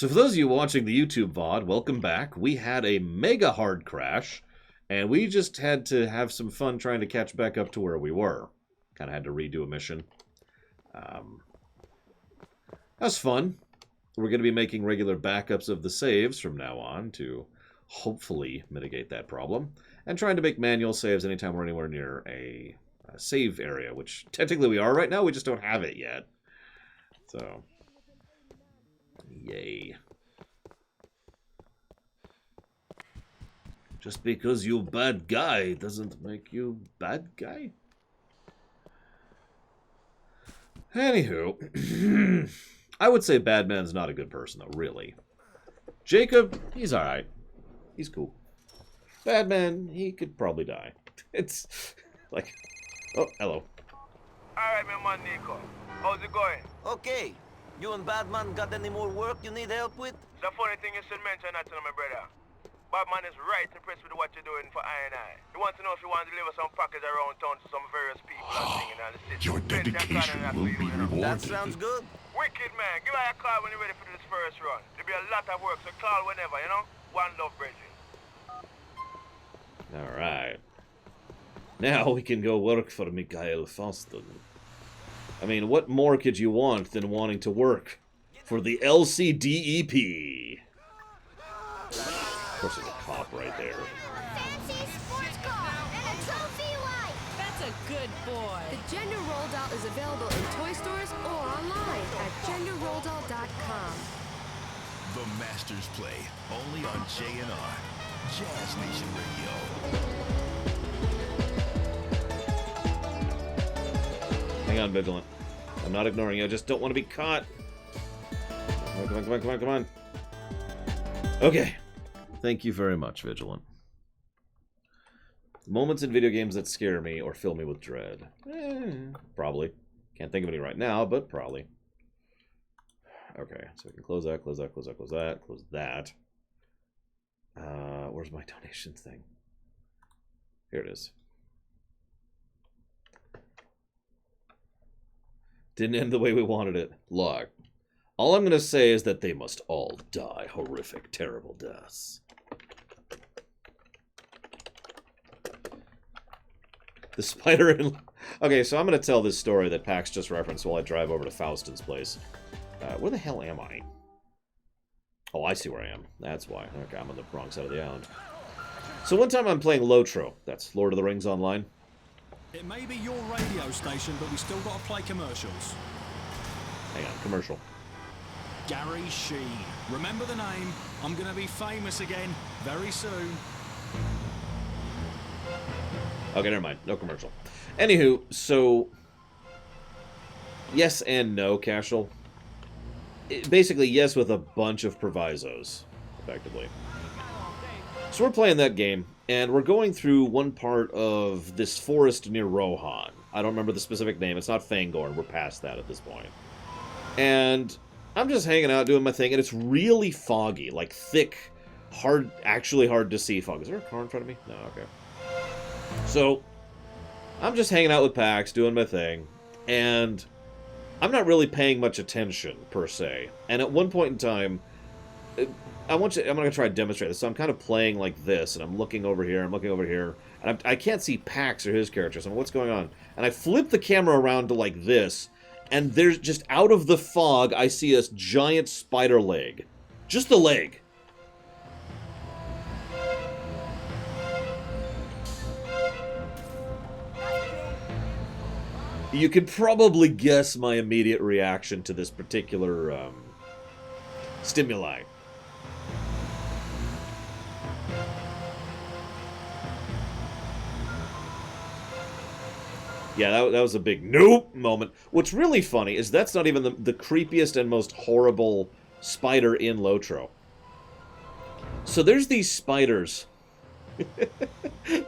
So for those of you watching the YouTube VOD, welcome back. We had a mega hard crash, and we just had to have some fun trying to catch back up to where we were. Kind of had to redo a mission. That was fun. We're going to be making regular backups of the saves from now on to hopefully mitigate that problem. And trying to make manual saves anytime we're anywhere near a save area, which technically we are right now, we just don't have it yet. So, yay. Just because you bad guy doesn't make you bad guy. Anywho, I would say Badman's not a good person, though, really. Jacob, he's alright. He's cool. Badman, he could probably die. It's like... Oh, hello. Alright, my man Nico. How's it going? Okay. You and Batman got any more work you need help with? It's a funny thing you should mention that to my brother. Batman is right impressed with what you're doing for I&I. He wants to know if you want to deliver some package around town to some various people and things in the city. Your dedication will be rewarded. That sounds good. Wicked, man. Give me a call when you're ready for this first run. There'll be a lot of work, so call whenever, you know? One love, Bridget. Alright. Now we can go work for Mikhail Faustin. I mean, what more could you want than wanting to work for the LCDEP? Of course, there's a cop right there. Fancy sports car and a trophy wife. That's a good boy. The Gender Roll Doll is available in toy stores or online at genderrolldoll.com. The Masters Play, only on JNR, Jazz Nation Radio. Hang on, Vigilant. I'm not ignoring you. I just don't want to be caught. Come on, come on, come on, come on. Okay. Thank you very much, Vigilant. Moments in video games that scare me or fill me with dread. Probably. Can't think of any right now, but probably. Okay, so we can close that, close that, close that, close that, close that. Where's my donation thing? Here it is. Didn't end the way we wanted it. Log. All I'm going to say is that they must all die horrific, terrible deaths. The spider in... Okay, so I'm going to tell this story that Pax just referenced while I drive over to Faustin's place. Where the hell am I? Oh, I see where I am. That's why. Okay, I'm on the wrong side of the island. So one time I'm playing Lotro. That's Lord of the Rings Online. It may be your radio station, but we still got to play commercials. Hang on, commercial. Gary Sheen. Remember the name. I'm going to be famous again very soon. Okay, never mind. No commercial. Anywho, so... Yes and no, Cashel. Basically, yes with a bunch of provisos, effectively. So we're playing that game, and we're going through one part of this forest near Rohan. I don't remember the specific name. It's not Fangorn. We're past that at this point. And I'm just hanging out, doing my thing, and it's really foggy. Like, thick, hard, actually hard to see fog. Is there a car in front of me? No, okay. So, I'm just hanging out with Pax, doing my thing, and I'm not really paying much attention, per se. And at one point in time, I'm going to try to demonstrate this. So I'm kind of playing like this, and I'm looking over here, I'm looking over here, and I can't see Pax or his character, so what's going on? And I flip the camera around to like this, and there's just out of the fog, I see a giant spider leg. Just the leg. You can probably guess my immediate reaction to this particular stimuli. Yeah, that was a big nope moment. What's really funny is that's not even the creepiest and most horrible spider in Lotro. So there's these spiders.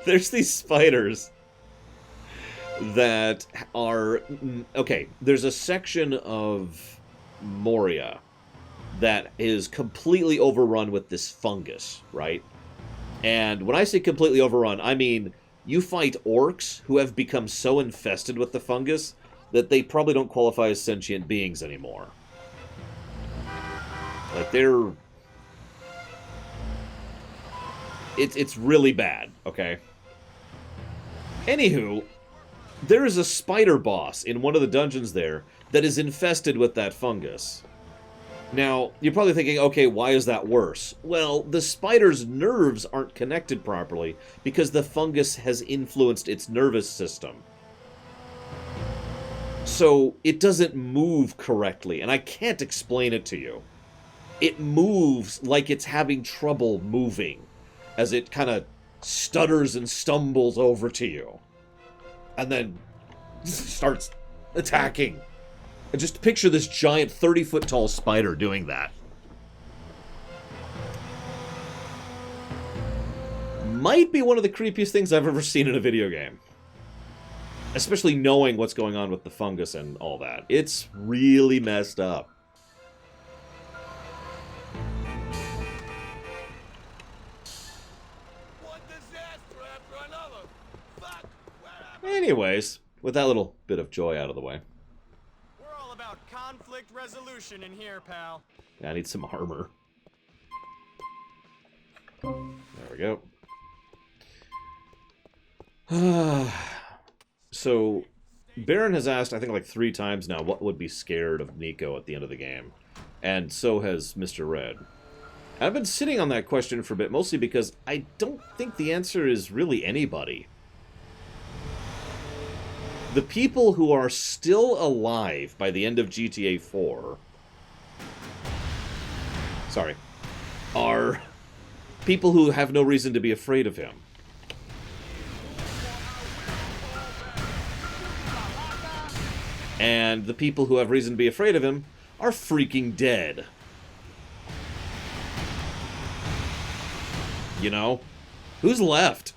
There's these spiders that are... Okay, there's a section of Moria that is completely overrun with this fungus, right? And when I say completely overrun, I mean you fight orcs who have become so infested with the fungus that they probably don't qualify as sentient beings anymore. Like, it's really bad, okay? Anywho, there is a spider boss in one of the dungeons there that is infested with that fungus. Now, you're probably thinking, okay, why is that worse? Well, the spider's nerves aren't connected properly because the fungus has influenced its nervous system. So, it doesn't move correctly, and I can't explain it to you. It moves like it's having trouble moving, as it kind of stutters and stumbles over to you. And then starts attacking. And just picture this giant 30-foot tall spider doing that. Might be one of the creepiest things I've ever seen in a video game. Especially knowing what's going on with the fungus and all that. It's really messed up. Anyways, with that little bit of joy out of the way. We're all about conflict resolution in here, pal. Yeah, I need some armor. There we go. So, Baron has asked, I think like 3 times now, what would be scared of Nico at the end of the game. And so has Mr. Red. I've been sitting on that question for a bit, mostly because I don't think the answer is really anybody. The people who are still alive by the end of GTA 4... Sorry. Are people who have no reason to be afraid of him. And the people who have reason to be afraid of him are freaking dead. You know? Who's left?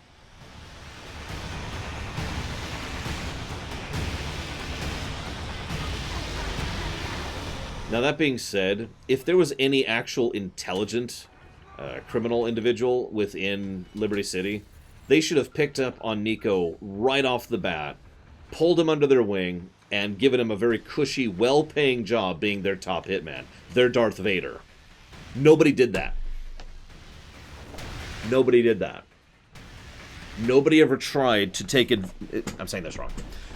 Now, that being said, if there was any actual intelligent criminal individual within Liberty City, they should have picked up on Nico right off the bat, pulled him under their wing, and given him a very cushy, well-paying job being their top hitman. Their Darth Vader. Nobody did that. Nobody did that. Nobody ever tried to take it. I'm saying this wrong.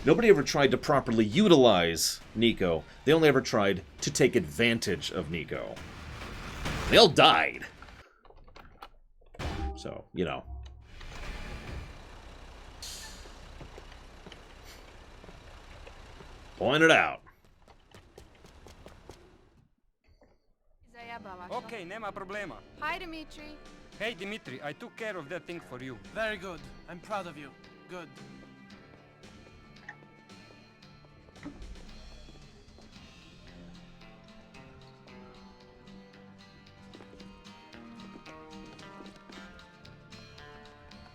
Nobody ever tried to properly utilize Nico. They only ever tried to take advantage of Nico. They all died. So, you know. Point it out. Okay, nema problema. Hi, Dimitri. Hey, Dimitri, I took care of that thing for you. Very good. I'm proud of you. Good.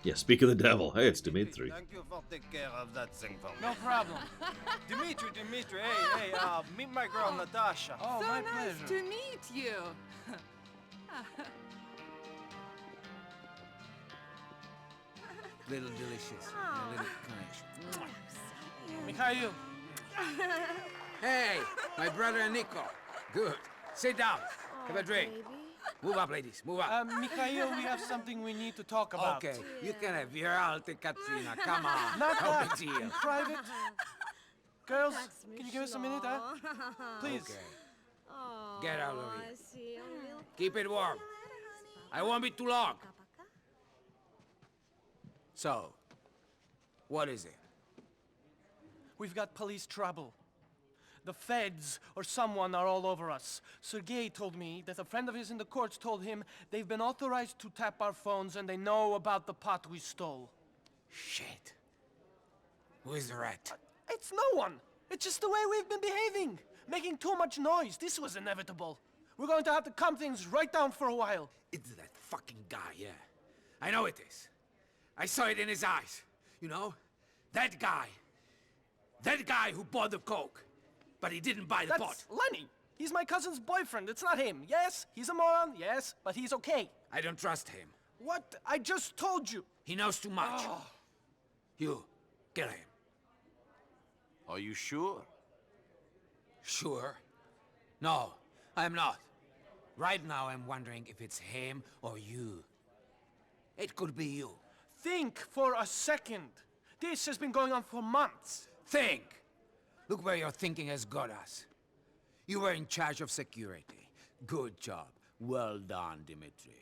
Yeah, speak of the devil. Hey, it's Dimitri. Thank you for taking care of that thing for me. No problem. Dimitri, hey, meet my girl Natasha. Oh, So my nice pleasure. to meet you. Little delicious. A little connection. Mikhail. Hey, my brother Nico. Good. Sit down. Have a drink. Move up, ladies. Move up. Mikhail, we have something we need to talk about. Okay, you can have your alte Katrina. Come on. Not No that. big deal. Private. Girls, can you give us a minute, huh? Please. Okay. Get out of here. Keep it warm. I won't be too long. So, what is it? We've got police trouble. The feds or someone are all over us. Sergei told me that a friend of his in the courts told him they've been authorized to tap our phones and they know about the pot we stole. Shit. Who is the rat? It's no one. It's just the way we've been behaving. Making too much noise. This was inevitable. We're going to have to calm things right down for a while. It's that fucking guy, yeah. I know it is. I saw it in his eyes. You know? That guy. That guy who bought the coke. But he didn't buy the pot. That's Lenny. He's my cousin's boyfriend. It's not him. Yes, he's a moron. Yes, but he's okay. I don't trust him. What? I just told you. He knows too much. Oh. You, kill him. Are you sure? Sure. No, I'm not. Right now, I'm wondering if it's him or you. It could be you. Think for a second. This has been going on for months. Think! Look where your thinking has got us. You were in charge of security. Good job. Well done, Dimitri.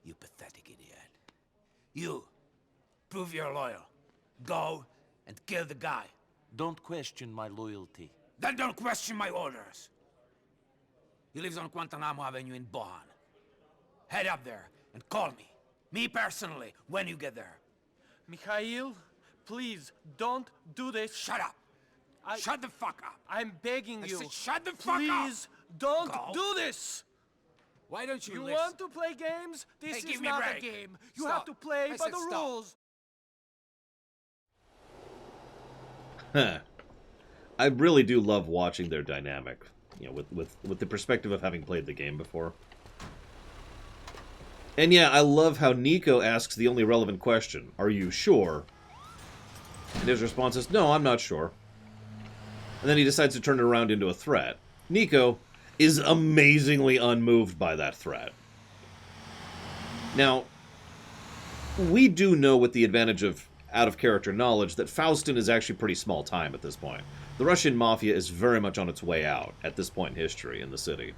You pathetic idiot. You, prove you're loyal. Go and kill the guy. Don't question my loyalty. Then don't question my orders. He lives on Guantanamo Avenue in Bohan. Head up there and call me. Me personally, when you get there. Mikhail, please, don't do this. Shut up! Shut the fuck up! I'm begging you. I said shut the fuck up! Please, don't Go. do this! Why don't you You listen? want to play games? This Hey, is give me a not a break. game. You Stop. have to play I by said the stop. rules. Huh. I really do love watching their dynamic, you know, with the perspective of having played the game before. And yeah, I love how Nico asks the only relevant question, "Are you sure?" And his response is, "No, I'm not sure." And then he decides to turn it around into a threat. Nico is amazingly unmoved by that threat. Now, we do know, with the advantage of out-of-character knowledge, that Faustin is actually pretty small time at this point. The Russian Mafia is very much on its way out at this point in history in the city.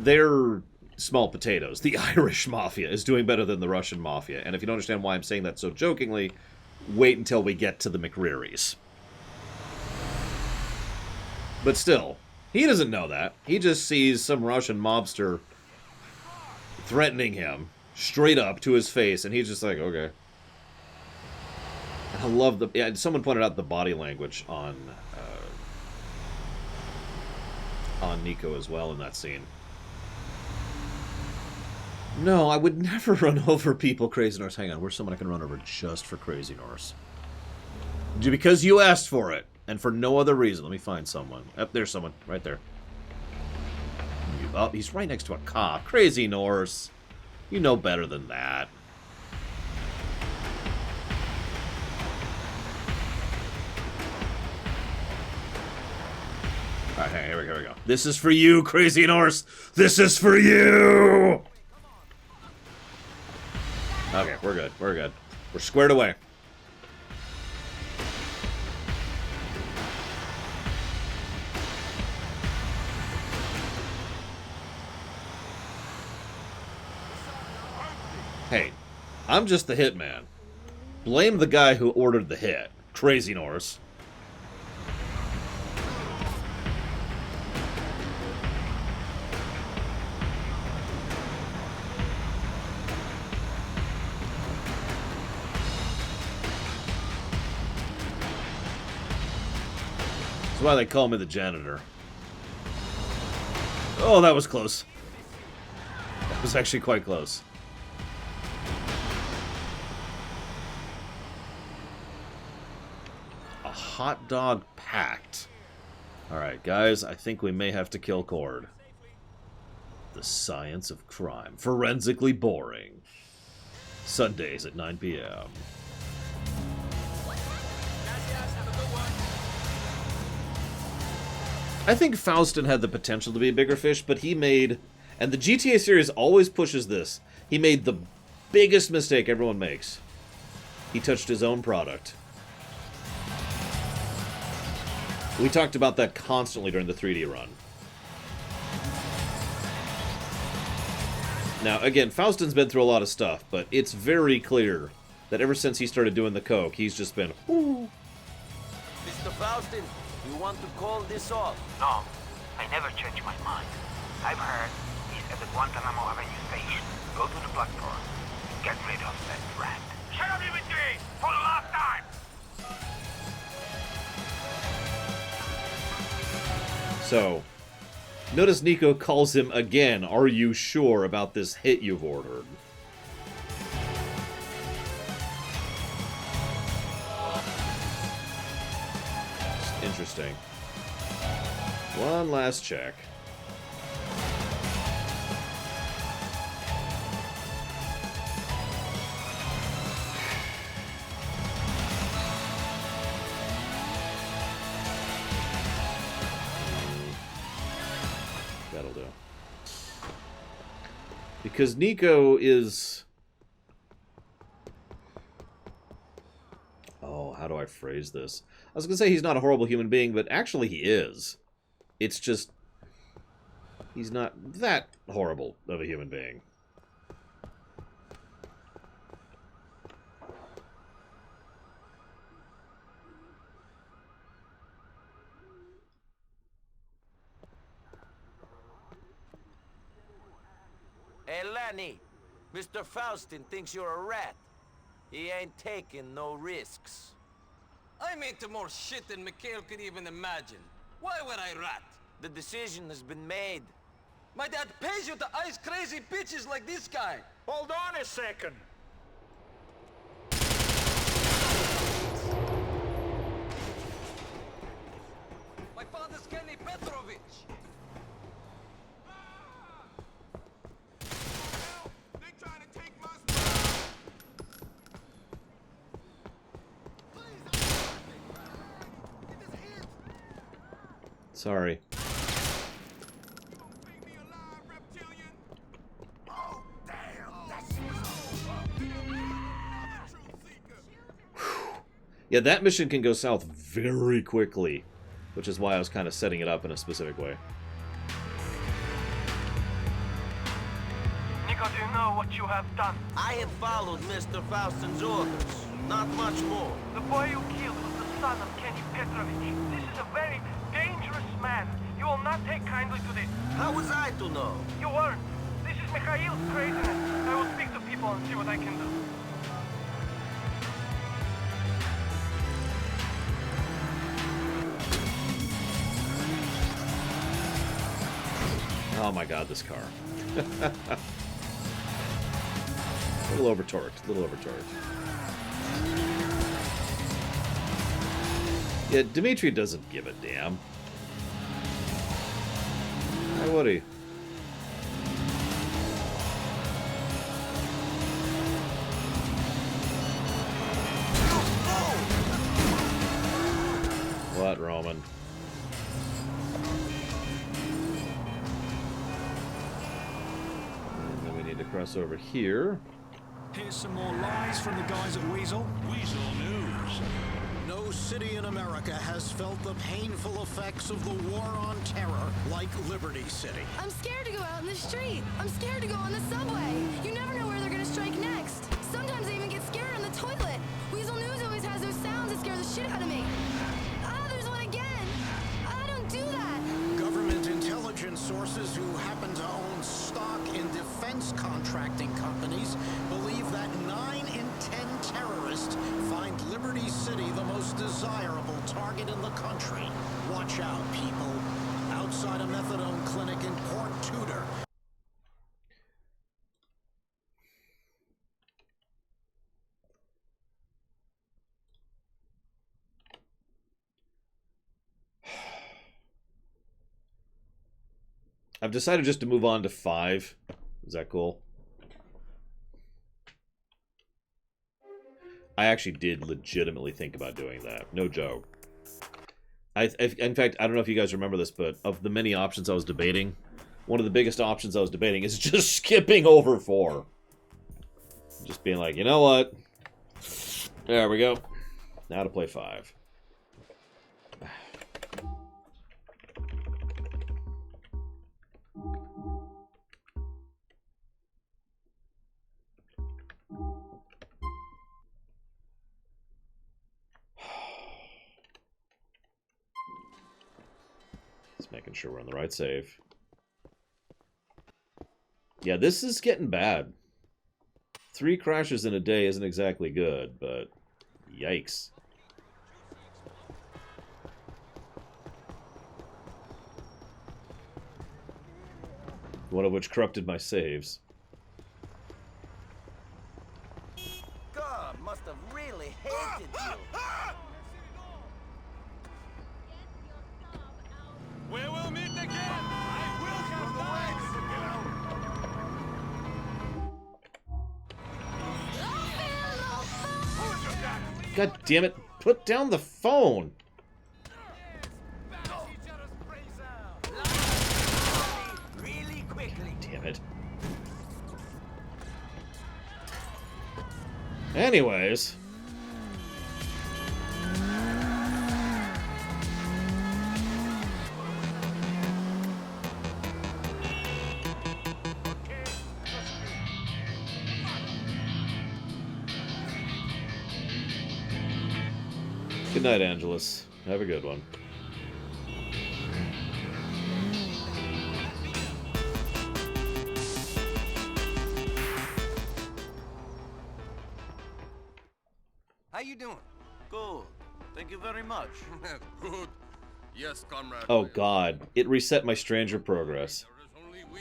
They're small potatoes. The Irish Mafia is doing better than the Russian Mafia, and if you don't understand why I'm saying that so jokingly, wait until we get to the McRearys. But still, he doesn't know that. He just sees some Russian mobster threatening him straight up to his face, and he's just like, okay. I love the... Yeah, someone pointed out the body language on Nico as well in that scene. No, I would never run over people, Crazy Norse. Hang on, where's someone I can run over just for Crazy Norse? Because you asked for it, and for no other reason. Let me find someone. Oh, there's someone, right there. Oh, he's right next to a cop. Crazy Norse. You know better than that. Alright, here we go. This is for you, Crazy Norse! This is for you! Okay, we're good. We're squared away. Hey, I'm just the hitman. Blame the guy who ordered the hit, Crazy Norse. That's why they call me the janitor. Oh, that was close. That was actually quite close. A hot dog pact. Alright, guys, I think we may have to kill Cord. The science of crime. Forensically boring. Sundays at 9 p.m. I think Faustin had the potential to be a bigger fish, but he made... And the GTA series always pushes this. He made the biggest mistake everyone makes. He touched his own product. We talked about that constantly during the 3D run. Now, again, Faustin's been through a lot of stuff, but it's very clear that ever since he started doing the coke, he's just been... Whoo. Mr. Faustin, you want to call this off? No, I never change my mind. I've heard he's at the Guantanamo Avenue station. Go to the platform. Get rid of that rat. Shut up, Dimitri! For the last time! So, notice Nico calls him again, "Are you sure about this hit you've ordered?" Interesting. One last check. That'll do. Because Nico is... Oh, how do I phrase this? I was going to say he's not a horrible human being, but actually he is. It's just... He's not that horrible of a human being. Hey, Lenny. Mr. Faustin thinks you're a rat. He ain't taking no risks. I'm into more shit than Mikhail could even imagine. Why would I rat? The decision has been made. My dad pays you to ice crazy bitches like this guy. Hold on a second. My father's Kenny Petrovich. Sorry. Yeah, that mission can go south very quickly, which is why I was kind of setting it up in a specific way. Nico, do you know what you have done? I have followed Mr. Faustin's orders. Not much more. The boy you killed was the son of Kenny Petrovich. This is a very dangerous man. You will not take kindly to this. How was I to know? You weren't. This is Mikhail's craziness. I will speak to people and see what I can do. Oh my god, this car. A little over-torqued. A little over-torqued. Yeah, Dimitri doesn't give a damn. Why would he? What, Roman? And then we need to cross over here. Here's some more lies from the guys at Weasel. Weasel News. No city in America has felt the painful effects of the war on terror like Liberty City. I'm scared to go out in the street. I'm scared to go on the subway. You never know where they're gonna strike next. Sometimes I even get scared on the toilet. Weasel News always has those sounds that scare the shit out of me. Ah, there's one again. I don't do that. Government intelligence sources who happen to own stock in defense contracting companies believe that 9 in 10 terrorists find Liberty City the most desirable target in the country. Watch out, people. Outside a methadone clinic in Port Tudor. I've decided just to move on to 5. Is that cool? I actually did legitimately think about doing that. No joke. In fact, I don't know if you guys remember this, but of the many options I was debating, one of the biggest options I was debating is just skipping over 4. Just being like, you know what? There we go. Now to play 5. Just making sure we're on the right save. Yeah, this is getting bad. 3 crashes in a day isn't exactly good, but yikes. One of which corrupted my saves. God must have really hated you. We will meet again. I will come back. God damn it. Put down the phone. Really quickly. Damn it. Anyways. Good night, Angelus. Have a good one. How you doing? Good. Thank you very much. Good. Yes, comrade. Oh god, it reset my Stranger progress. Only we.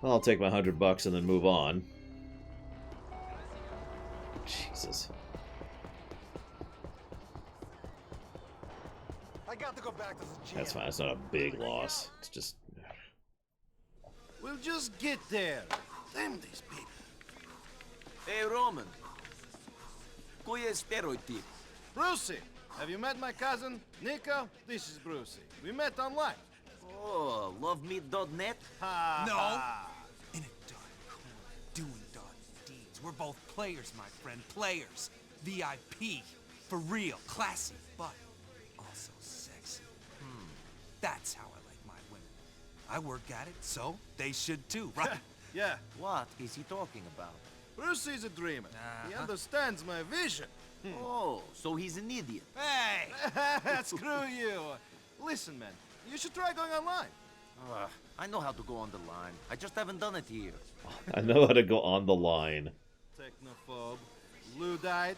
Well, I'll take my $100 and then move on. Jesus. I got to go back to the gym. That's fine. It's not a big loss. It's just... We'll just get there. Damn these people. Hey, Roman. Kuya steroid tip. Brucey, have you met my cousin, Nico? This is Brucey. We met online. Oh, lovemeat.net? No. In a dark corner, doing dark deeds. We're both players, my friend. Players. VIP. For real. Classy, but also sexy. That's how I like my women. I work at it, so they should too, right? Yeah. What is he talking about? Brucey's a dreamer. He understands my vision. Oh, so he's an idiot. Hey! Screw you. Listen, man, you should try going online. I know how to go on the line. I just haven't done it here. I know how to go on the line. Technophobe, Luddite.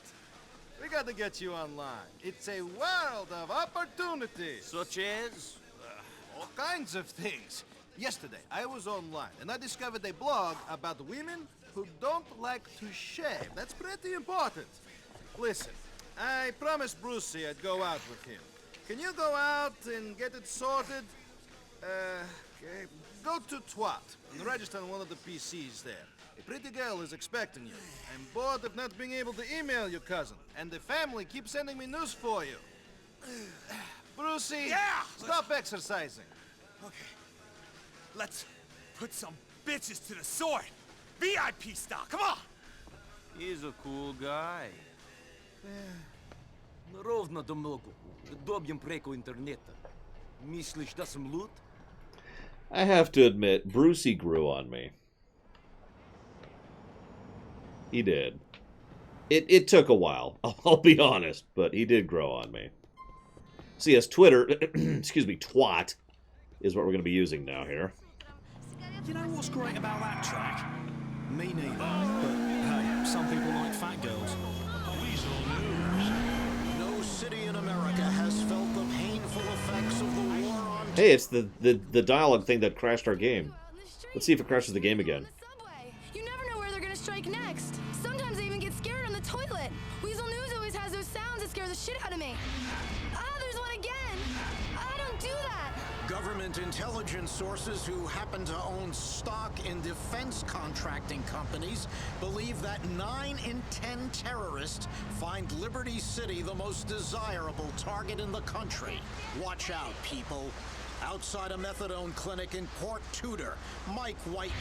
We got to get you online. It's a world of opportunities. Such as? All kinds of things. Yesterday, I was online, and I discovered a blog about women who don't like to shave. That's pretty important. Listen, I promised Brucey I'd go out with him. Can you go out and get it sorted? Okay. Go to Twat and register on one of the PCs there. A pretty girl is expecting you. I'm bored of not being able to email your cousin, and the family keeps sending me news for you. Brucey, stop exercising. Okay. Let's put some bitches to the sword. VIP style, come on! He's a cool guy. Ровно до много. Добьем преко интернета. Myslíš, da jsem lud? I have to admit, Brucey grew on me. He did. It took a while, I'll be honest, but he did grow on me. So yes, Twitter, excuse me, twat, is what we're going to be using now here. You know what's great about that track? Me neither. But hey, some people like fat girls. Weasel News. No city in America has felt the painful effects of the war on... Hey, it's the dialogue thing that crashed our game. Let's see if it crashes the game again. You never know where they're gonna strike next. Sometimes I even get scared on the toilet. Weasel News always has those sounds that scare the shit out of me. Ah, there's one again. I don't do that. Government intelligence sources who happen to own stock in defense contracting companies believe that 9 in 10 terrorists find Liberty City the most desirable target in the country. Watch out, people. Outside a methadone clinic in Port Tudor, Mike Whiteley,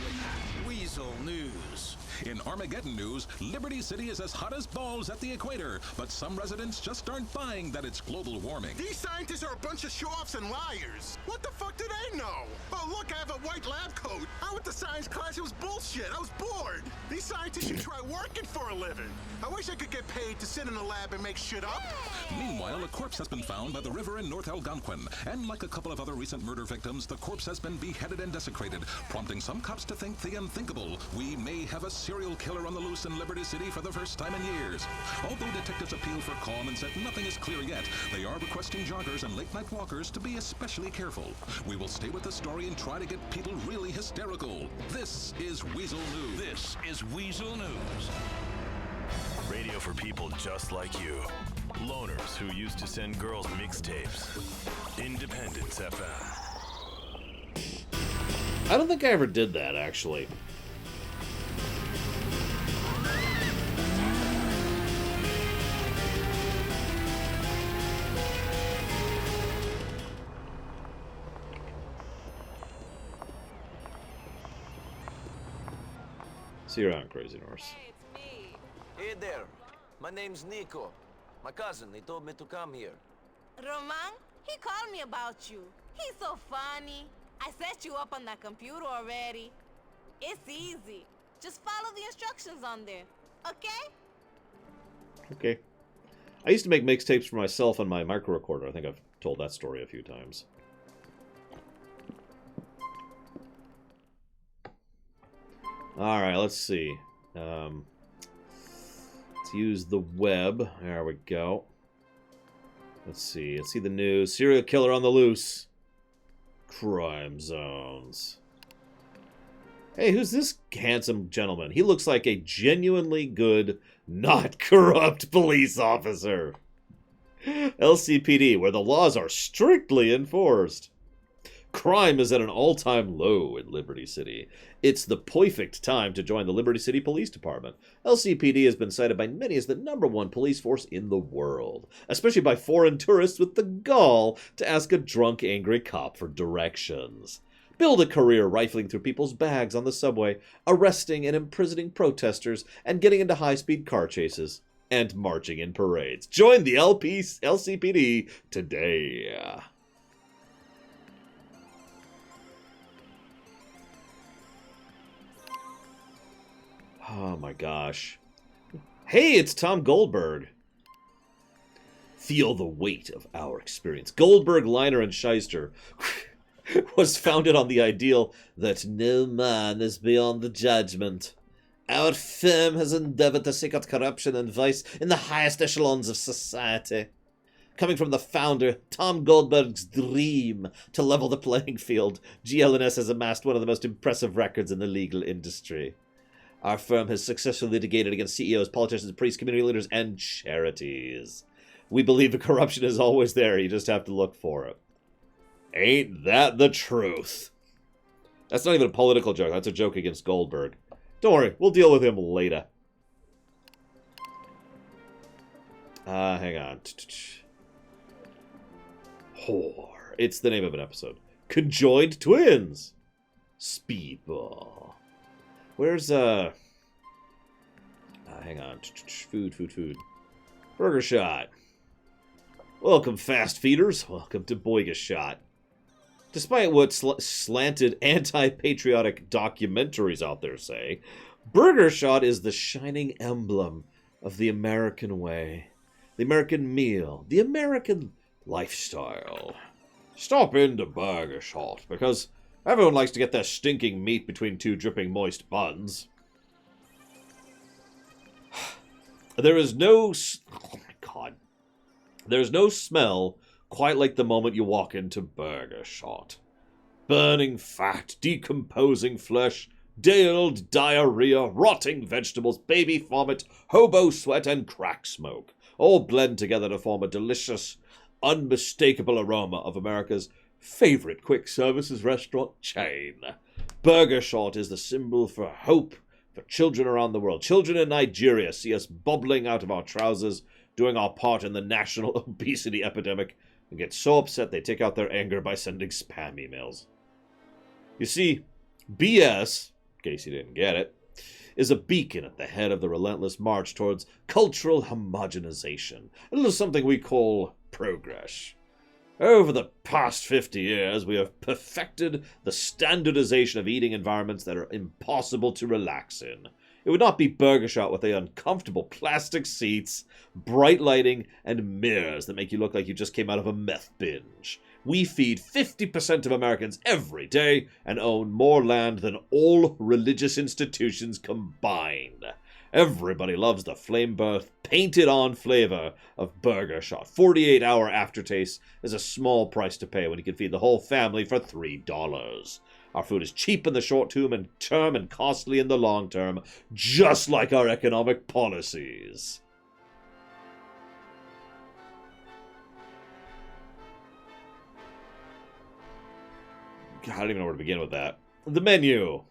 Weasel News. In Armageddon news, Liberty City is as hot as balls at the equator, but some residents just aren't buying that it's global warming. These scientists are a bunch of show-offs and liars. What the fuck do they know? Oh, look, I have a white lab coat. I went to science class. It was bullshit. I was bored. These scientists should try working for a living. I wish I could get paid to sit in a lab and make shit up. Meanwhile, a corpse has been found by the river in North Algonquin, and like a couple of other recent murder victims, the corpse has been beheaded and desecrated, prompting some cops to think the unthinkable. We may have a serial killer on the loose in Liberty City for the first time in years. Although detectives appealed for calm and said nothing is clear yet, they are requesting joggers and late-night walkers to be especially careful. We will stay with the story and try to get people really hysterical. This is Weasel News. This is Weasel News. Radio for people just like you. Loners who used to send girls mixtapes. Independence FM. I don't think I ever did that, actually. See you around, Crazy Norse. Hey there. My name's Nico. My cousin, he told me to come here. Roman, he called me about you. He's so funny. I set you up on that computer already. It's easy. Just follow the instructions on there, okay? Okay. I used to make mixtapes for myself on my micro recorder. I think I've told that story a few times. Alright, let's see. Let's use the web. There we go. Let's see. Let's see the news. Serial killer on the loose. Crime zones. Hey, who's this handsome gentleman? He looks like a genuinely good, not corrupt police officer. LCPD, where the laws are strictly enforced. Crime is at an all-time low in Liberty City. It's the perfect time to join the Liberty City Police Department. LCPD has been cited by many as the #1 police force in the world, especially by foreign tourists with the gall to ask a drunk, angry cop for directions. Build a career rifling through people's bags on the subway, arresting and imprisoning protesters, and getting into high-speed car chases, and marching in parades. Join the LCPD today. Oh my gosh. Hey, it's Tom Goldberg. Feel the weight of our experience. Goldberg, Liner, and Shyster was founded on the ideal that no man is beyond the judgment. Our firm has endeavored to seek out corruption and vice in the highest echelons of society. Coming from the founder, Tom Goldberg's dream to level the playing field, GLNS has amassed one of the most impressive records in the legal industry. Our firm has successfully litigated against CEOs, politicians, priests, community leaders, and charities. We believe the corruption is always there. You just have to look for it. Ain't that the truth? That's not even a political joke. That's a joke against Goldberg. Don't worry. We'll deal with him later. Hang on. Whore. It's the name of an episode. Conjoined twins. Speedball. Where's, hang on. Food. Burger Shot. Welcome, fast feeders. Welcome to Boiga Shot. Despite what slanted anti-patriotic documentaries out there say, Burger Shot is the shining emblem of the American way, the American meal, the American lifestyle. Stop into Burger Shot, because everyone likes to get their stinking meat between two dripping moist buns. There is no... Oh my god. There's no smell quite like the moment you walk into Burger Shot. Burning fat, decomposing flesh, day-old diarrhea, rotting vegetables, baby vomit, hobo sweat, and crack smoke, all blend together to form a delicious, unmistakable aroma of America's favorite quick services restaurant chain. Burger Shot is the symbol for hope for children around the world. Children in Nigeria see us bubbling out of our trousers, doing our part in the national obesity epidemic, and get so upset they take out their anger by sending spam emails. You see, BS, in case you didn't get it, is a beacon at the head of the relentless march towards cultural homogenization, a little something we call progress. Over the past 50 years, we have perfected the standardization of eating environments that are impossible to relax in. It would not be Burger Shot with the uncomfortable plastic seats, bright lighting, and mirrors that make you look like you just came out of a meth binge. We feed 50% of Americans every day and own more land than all religious institutions combined. Everybody loves the flame-birth, painted-on flavor of Burger Shot. 48-hour aftertaste is a small price to pay when you can feed the whole family for $3. Our food is cheap in the short term and costly in the long term, just like our economic policies. God, I don't even know where to begin with that. The menu.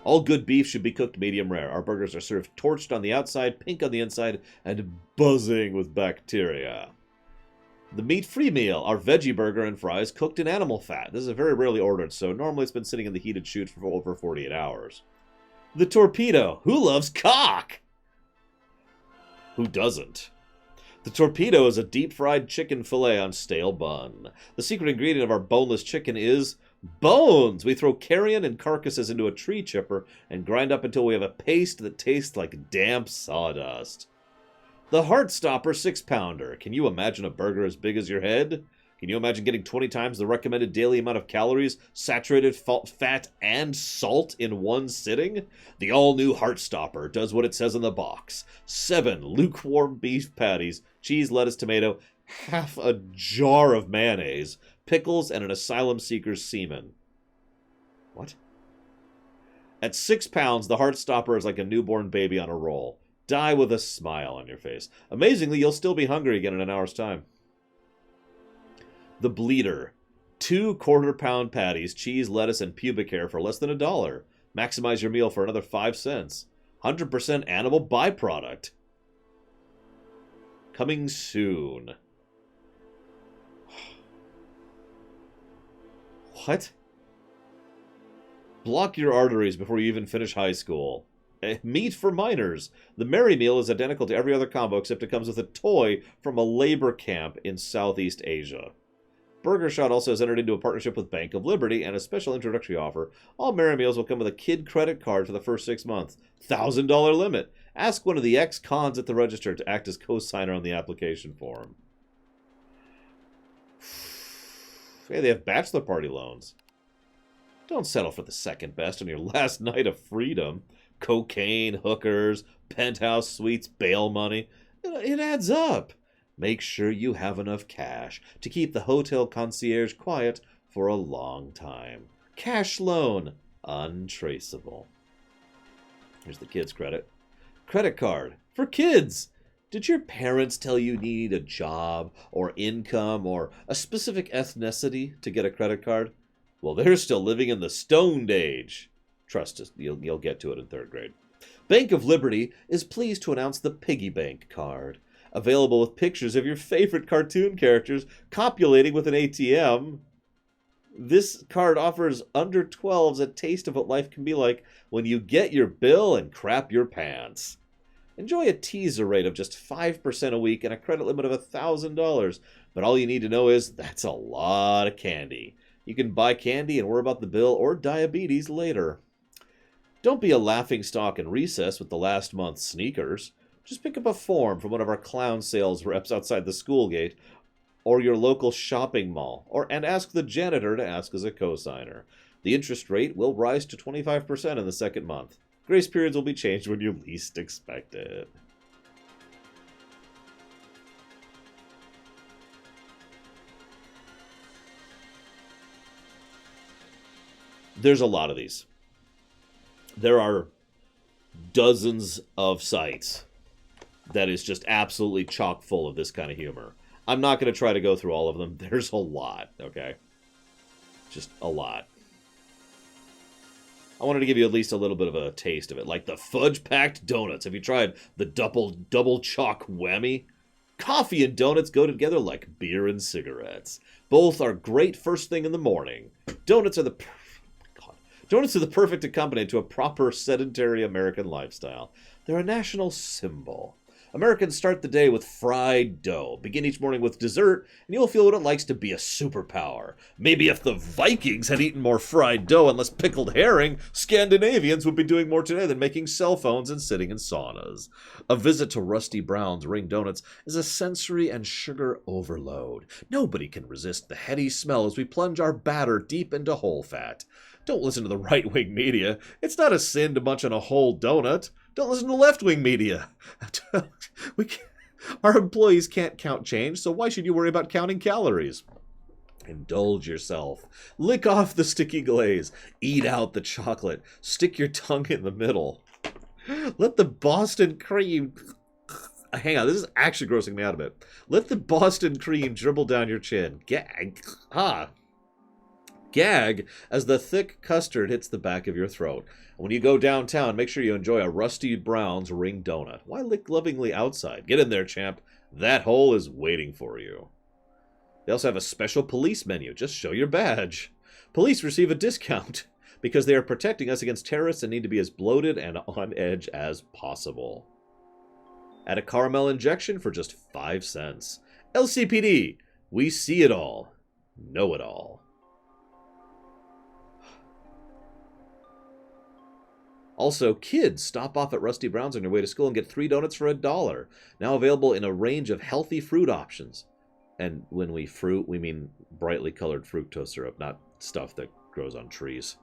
All good beef should be cooked medium rare. Our burgers are served torched on the outside, pink on the inside, and buzzing with bacteria. The meat-free meal, our veggie burger and fries cooked in animal fat. This is very rarely ordered, so normally it's been sitting in the heated chute for over 48 hours. The Torpedo. Who loves cock? Who doesn't? The Torpedo is a deep-fried chicken fillet on stale bun. The secret ingredient of our boneless chicken is bones. We throw carrion and carcasses into a tree chipper and grind up until we have a paste that tastes like damp sawdust. The Heartstopper 6-pounder. Can you imagine a burger as big as your head? Can you imagine getting 20 times the recommended daily amount of calories, saturated fat, and salt in one sitting? The all-new Heartstopper does what it says on the box. 7 lukewarm beef patties, cheese, lettuce, tomato, half a jar of mayonnaise, pickles, and an asylum seeker's semen. What? At 6 pounds, the Heartstopper is like a newborn baby on a roll. Die with a smile on your face. Amazingly, you'll still be hungry again in an hour's time. The Bleeder. 2 quarter-pound patties, cheese, lettuce, and pubic hair for less than $1. Maximize your meal for another 5 cents. 100% animal byproduct. Coming soon. What? Block your arteries before you even finish high school. Meat for minors. The Merry Meal is identical to every other combo except it comes with a toy from a labor camp in Southeast Asia. Burger Shot also has entered into a partnership with Bank of Liberty and a special introductory offer. All Merry Meals will come with a kid credit card for the first 6 months. $1,000 limit. Ask one of the ex-cons at the register to act as co-signer on the application form. Hey, they have bachelor party loans. Don't settle for the second best on your last night of freedom. Cocaine, hookers, penthouse suites, bail money. It adds up. Make sure you have enough cash to keep the hotel concierge quiet for a long time. Cash loan. Untraceable. Here's the kids' credit. Credit card. For kids. Did your parents tell you need a job or income or a specific ethnicity to get a credit card? Well, they're still living in the Stoned Age. Trust us, you'll get to it in 3rd grade. Bank of Liberty is pleased to announce the Piggy Bank card. Available with pictures of your favorite cartoon characters copulating with an ATM. This card offers under 12s a taste of what life can be like when you get your bill and crap your pants. Enjoy a teaser rate of just 5% a week and a credit limit of $1,000. But all you need to know is that's a lot of candy. You can buy candy and worry about the bill or diabetes later. Don't be a laughingstock in recess with the last month's sneakers. Just pick up a form from one of our clown sales reps outside the school gate or your local shopping mall, and ask the janitor to ask as a cosigner. The interest rate will rise to 25% in the 2nd month. Grace periods will be changed when you least expect it. There's a lot of these. There are dozens of sites that is just absolutely chock full of this kind of humor. I'm not going to try to go through all of them. There's a lot, okay? Just a lot. I wanted to give you at least a little bit of a taste of it. Like the fudge-packed donuts. Have you tried the double chalk whammy? Coffee and donuts go together like beer and cigarettes. Both are great first thing in the morning. Donuts are the perfect accompaniment to a proper sedentary American lifestyle. They're a national symbol. Americans start the day with fried dough. Begin each morning with dessert, and you'll feel what it likes to be a superpower. Maybe if the Vikings had eaten more fried dough and less pickled herring, Scandinavians would be doing more today than making cell phones and sitting in saunas. A visit to Rusty Brown's Ring Donuts is a sensory and sugar overload. Nobody can resist the heady smell as we plunge our batter deep into whole fat. Don't listen to the right-wing media. It's not a sin to munch on a whole donut. Don't listen to left-wing media. Our employees can't count change, so why should you worry about counting calories? Indulge yourself. Lick off the sticky glaze. Eat out the chocolate. Stick your tongue in the middle. Let the Boston cream... Hang on, this is actually grossing me out a bit. Let the Boston cream dribble down your chin. Gag as the thick custard hits the back of your throat. When you go downtown, make sure you enjoy a Rusty Brown's Ring Donut. Why lick lovingly outside? Get in there, champ. That hole is waiting for you. They also have a special police menu. Just show your badge. Police receive a discount. because they are protecting us against terrorists and need to be as bloated and on edge as possible. Add a caramel injection for just 5 cents. LCPD, we see it all, know it all. Also, kids, stop off at Rusty Brown's on your way to school and get 3 donuts for $1. Now available in a range of healthy fruit options. And when we fruit, we mean brightly colored fructose syrup, not stuff that grows on trees.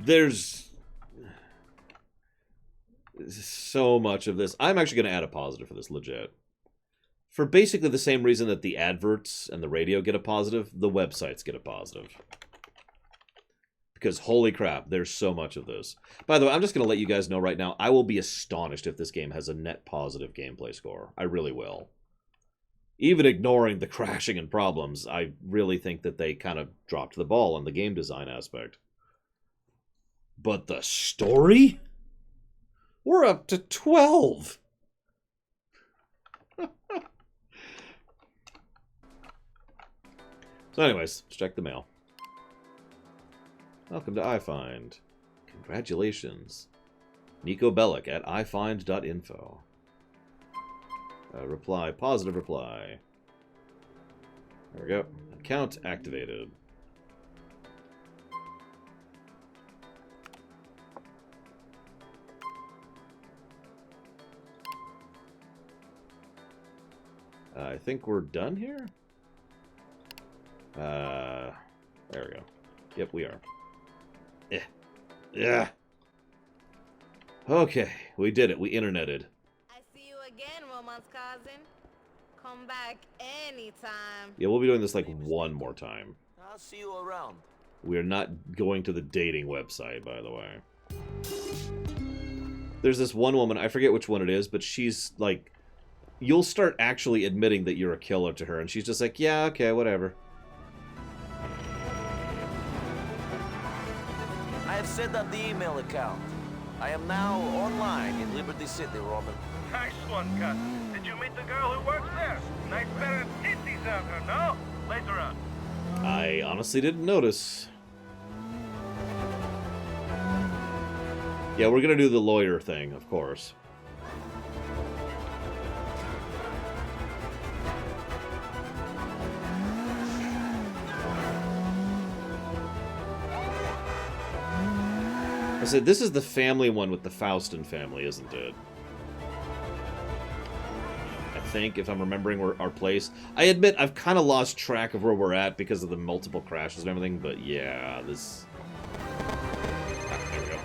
There's so much of this. I'm actually going to add a positive for this, legit. For basically the same reason that the adverts and the radio get a positive, the websites get a positive. Because holy crap, there's so much of this. By the way, I'm just going to let you guys know right now, I will be astonished if this game has a net positive gameplay score. I really will. Even ignoring the crashing and problems, I really think that they kind of dropped the ball on the game design aspect. But the story? We're up to 12. So anyways, let's check the mail. Welcome to iFind. Congratulations. Nico Bellic at ifind.info. Reply, positive reply. There we go. Account activated. I think we're done here. There we go. Yep, we are. Yeah. Okay, we did it. We interneted. I see you again, Roman's cousin. Come back anytime. Yeah, we'll be doing this like one more time. I'll see you around. We are not going to the dating website, by the way. There's this one woman, I forget which one it is, but she's like, you'll start actually admitting that you're a killer to her, and she's just like, yeah, okay, whatever. I have set up the email account. I am now online in Liberty City, Roman. Nice one, cousin. Did you meet the girl who works there? Nice pair of titties on her, no? Later on. I honestly didn't notice. Yeah, we're gonna do the lawyer thing, of course. I said, this is the family one with the Faustin family, isn't it? I think, if I'm remembering our place. I admit, I've kind of lost track of where we're at because of the multiple crashes and everything, but yeah, this... There we go.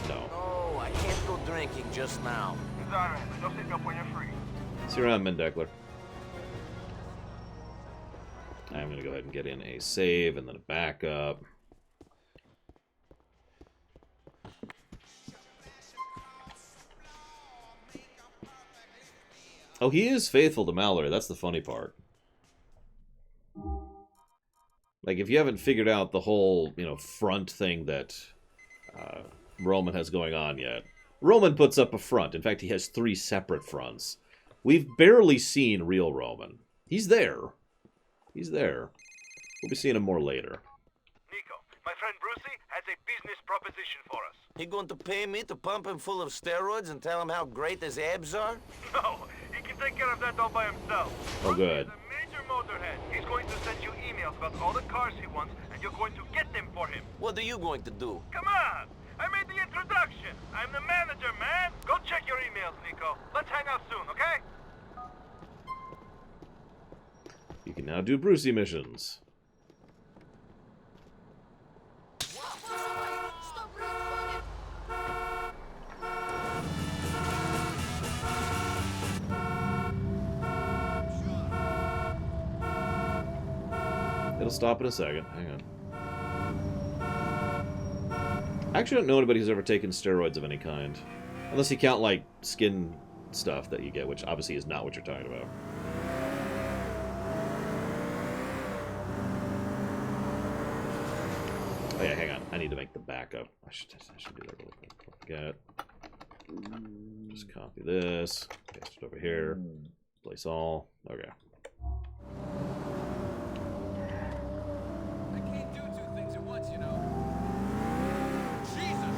No. Oh, I can't go drinking just now. It's alright, but don't sit me up when you're free. See you around, Mendeckler. I'm going to go ahead and get in a save and then a backup. Oh, he is faithful to Mallory. That's the funny part. Like, if you haven't figured out the whole, front thing that Roman has going on yet. Roman puts up a front. In fact, he has 3 separate fronts. We've barely seen real Roman. He's there. He's there. We'll be seeing him more later. Nico, my friend Brucey has a business proposition for us. He going to pay me to pump him full of steroids and tell him how great his abs are? No, he can take care of that all by himself. Oh, good. He's a major motorhead. He's going to send you emails about all the cars he wants, and you're going to get them for him. What are you going to do? Come on! I made the introduction. I'm the manager, man. Go check your emails, Nico. Let's hang out soon, okay? You can now do Brucey missions. It'll stop in a second. Hang on. I actually don't know anybody who's ever taken steroids of any kind. Unless you count, like, skin stuff that you get, which obviously is not what you're talking about. Oh yeah, hang on. I need to make the backup. I should do that really quick. Forget. Just copy this. Paste it over here. Place all. Okay. I can't do two things at once, you know. Jesus!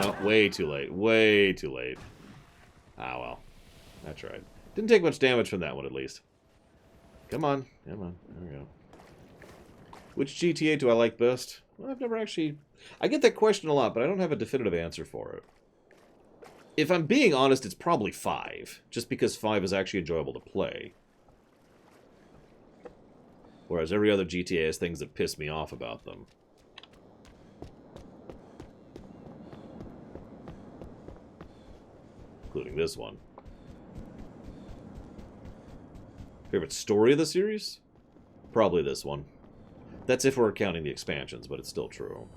Oh, way too late. Way too late. Ah, well. That's right. Didn't take much damage from that one, at least. Come on. Come on. There we go. Which GTA do I like best? Well, I've never actually... I get that question a lot, but I don't have a definitive answer for it. If I'm being honest, it's probably 5. Just because 5 is actually enjoyable to play. Whereas every other GTA has things that piss me off about them. Including this one. Favorite story of the series? Probably this one. That's if we're counting the expansions, but it's still true.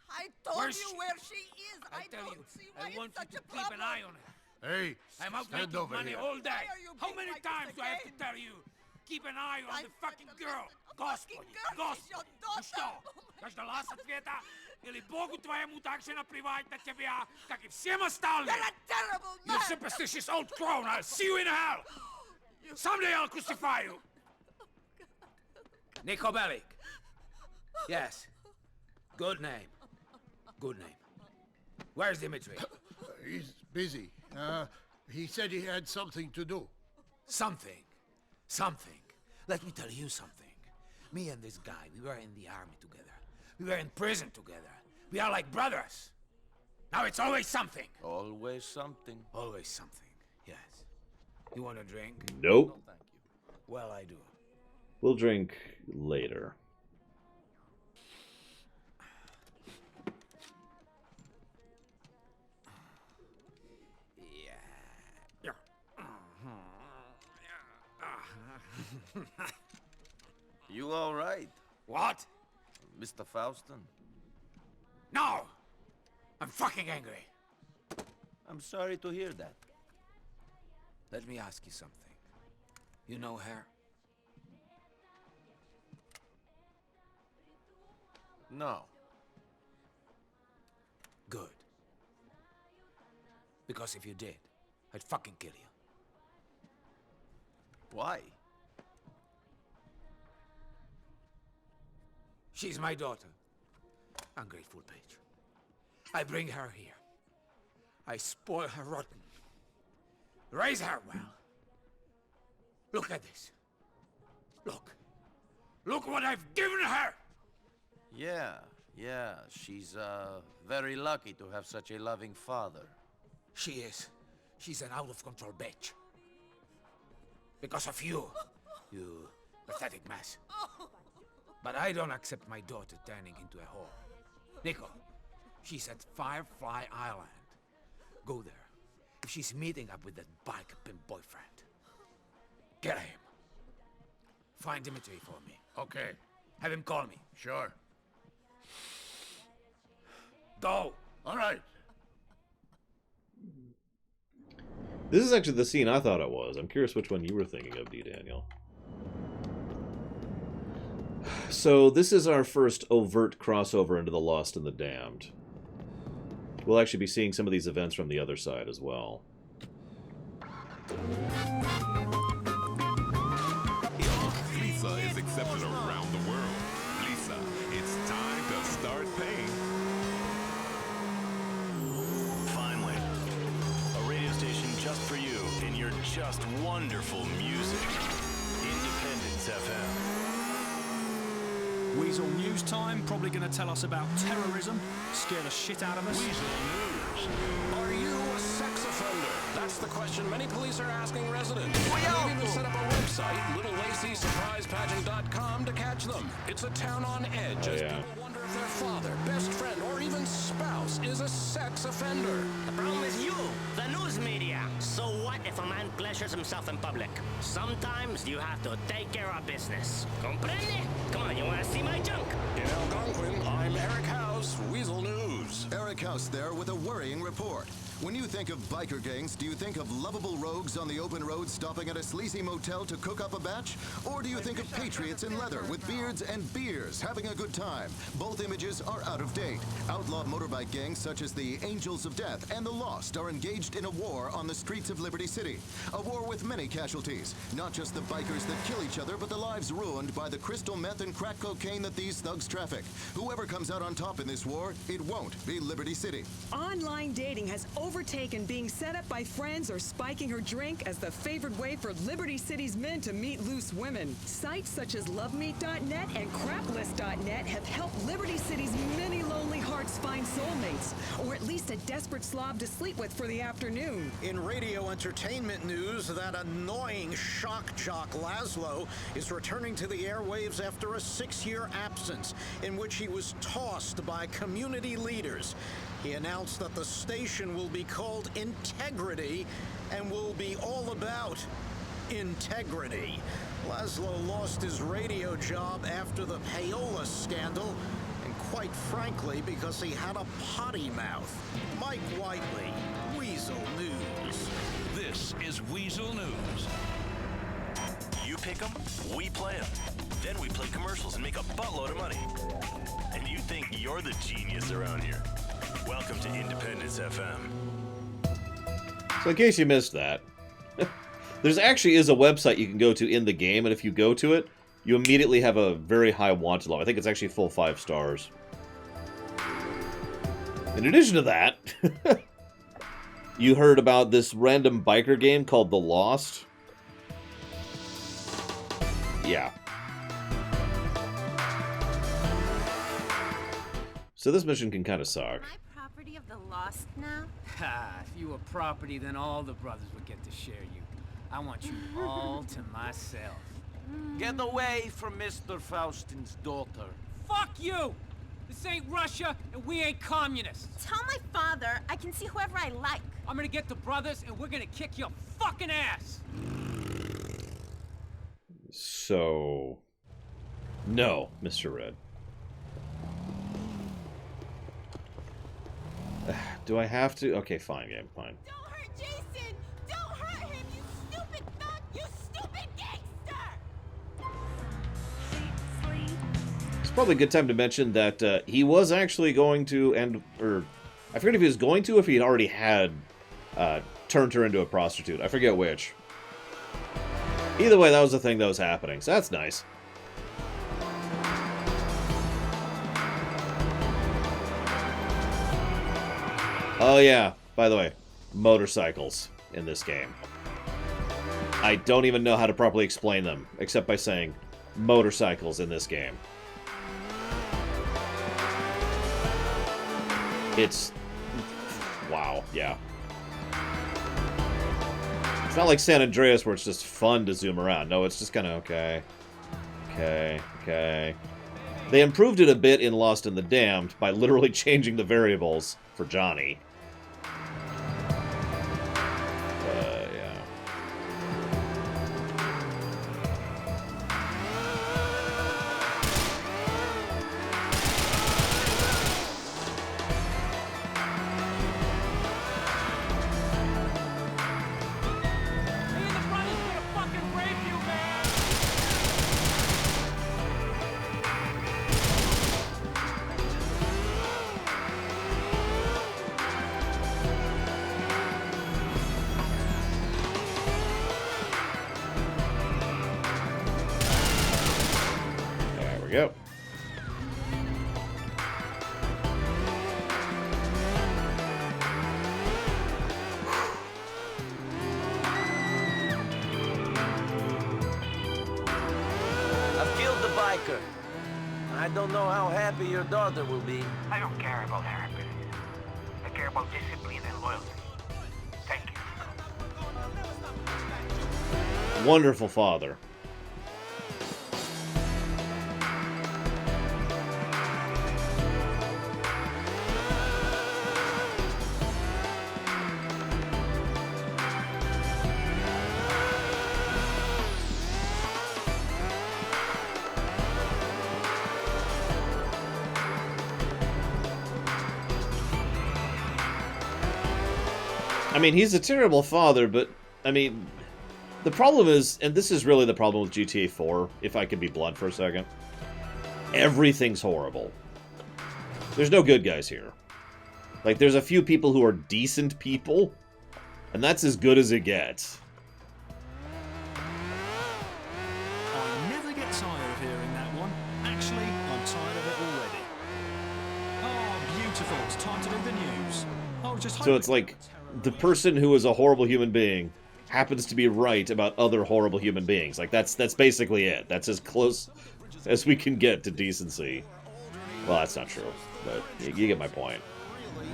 I told you where she is. I tell you, I want you to keep an eye on her. Hey, I'm out stand making over money here. all day. How many times do I have to tell you? Keep an eye on the fucking girl. Господи, Господи, ну что, дождалась ответа? Или Богу твоему так же наплевать на тебя, как и всем остальным? You're a terrible man! You superstitious old crone! I'll see you in hell! Someday I'll crucify you! Nico Bellic. Yes. Good name. Good name. Where's Dimitri? He's busy. He said he had something to do. Something. Something. Let me tell you something. Me and this guy, we were in the army together. We were in prison together. We are like brothers. Now it's always something. Always something. Always something. Yes. You want a drink? Nope. No, thank you. Well, I do. We'll drink later. You all right? What? Mr. Faustin? No! I'm fucking angry. I'm sorry to hear that. Let me ask you something. You know her? No. Good. Because if you did, I'd fucking kill you. Why? She's my daughter. Ungrateful bitch. I bring her here. I spoil her rotten. Raise her well. Look at this. Look. Look what I've given her! Yeah. She's, very lucky to have such a loving father. She is. She's an out-of-control bitch. Because of you. You pathetic mess. But I don't accept my daughter turning into a whore. Nico, she's at Firefly Island. Go there. If she's meeting up with that bike pimp boyfriend, get him. Find Dimitri for me. Okay. Have him call me. Sure. Go. All right. This is actually the scene I thought it was. I'm curious which one you were thinking of, D. Daniel. So this is our first overt crossover into the Lost and the Damned. We'll actually be seeing some of these events from the other side as well. Lisa is accepted around the world. Lisa, it's time to start paying. Finally, a radio station just for you and your just wonderful music. Independence FM. Weasel News Time, probably going to tell us about terrorism, scare the shit out of us. Weasel News. Are you a sex offender? That's the question question many police are asking residents. We've even set up a website, LittleLaceySurprisePageant.com, to catch them. It's a town on edge as people wonder if their father, best friend, or even spouse is a sex offender. The problem is you, the news media. So what if a man pleasures himself in public? Sometimes you have to take care of business. Comprende? Come on, you want to see my junk? In Algonquin, I'm Eric House, Weasel News. Eric House there with a worrying report. When you think of biker gangs, do you think of lovable rogues on the open road stopping at a sleazy motel to cook up a batch? Or do you think of patriots in leather with beards and beers having a good time? Both images are out of date. Outlaw motorbike gangs such as the Angels of Death and the Lost are engaged in a war on the streets of Liberty City. A war with many casualties. Not just the bikers that kill each other, but the lives ruined by the crystal meth and crack cocaine that these thugs traffic. Whoever comes out on top in this war, it won't be Liberty City. Online dating has overtaken being set up by friends or spiking her drink as the favored way for Liberty City's men to meet loose women. Sites such as LoveMeet.net and Craplist.net have helped Liberty City's many lonely hearts find soulmates, or at least a desperate slob to sleep with for the afternoon. In radio entertainment news, that annoying shock jock Laszlo is returning to the airwaves after a 6-year absence in which he was tossed by community leaders. He announced that the station will be called Integrity and will be all about integrity. Laszlo lost his radio job after the payola scandal, and quite frankly, because he had a potty mouth. Mike Whiteley, Weasel News. This is Weasel News. You pick them, we play them. Then we play commercials and make a buttload of money. And you think you're the genius around here. Welcome to Independence FM. So in case you missed that, there's actually is a website you can go to in the game, and if you go to it, you immediately have a very high wanted level. I think it's actually full 5 stars. In addition to that, you heard about this random biker game called The Lost. Yeah. So this mission can kind of suck. Property of the Lost now? Ha, if you were property, then all the brothers would get to share you. I want you all to myself. Get away from Mr. Faustin's daughter. Fuck you! This ain't Russia, and we ain't communists. Tell my father I can see whoever I like. I'm gonna get the brothers, and we're gonna kick your fucking ass! So... no, Mr. Red. Do I have to? Okay, fine, game, fine. Don't hurt Jason! Don't hurt him, you stupid thug! You stupid gangster! It's probably a good time to mention that he was actually going to, or I forget if he was going to, if he had already had turned her into a prostitute. I forget which. Either way, that was the thing that was happening, so that's nice. Oh yeah, by the way, motorcycles in this game. I don't even know how to properly explain them, except by saying motorcycles in this game. It's... wow, yeah. It's not like San Andreas where it's just fun to zoom around. No, it's just kind of okay. Okay. They improved it a bit in Lost and the Damned by literally changing the variables for Johnny. Yeah. Yep. I've killed the biker. I don't know how happy your daughter will be. I don't care about happiness. I care about discipline and loyalty. Thank you. Wonderful father. I mean, he's a terrible father, but, I mean, the problem is, and this is really the problem with GTA 4, if I could be blunt for a second, everything's horrible. There's no good guys here. Like, there's a few people who are decent people, and that's as good as it gets. I never get tired of hearing that one. Actually, I'm tired of it already. Oh, beautiful. It's time to do the news. Oh, just So it's like, the person who is a horrible human being happens to be right about other horrible human beings. Like, that's basically it. That's as close as we can get to decency. Well, that's not true, but you get my point.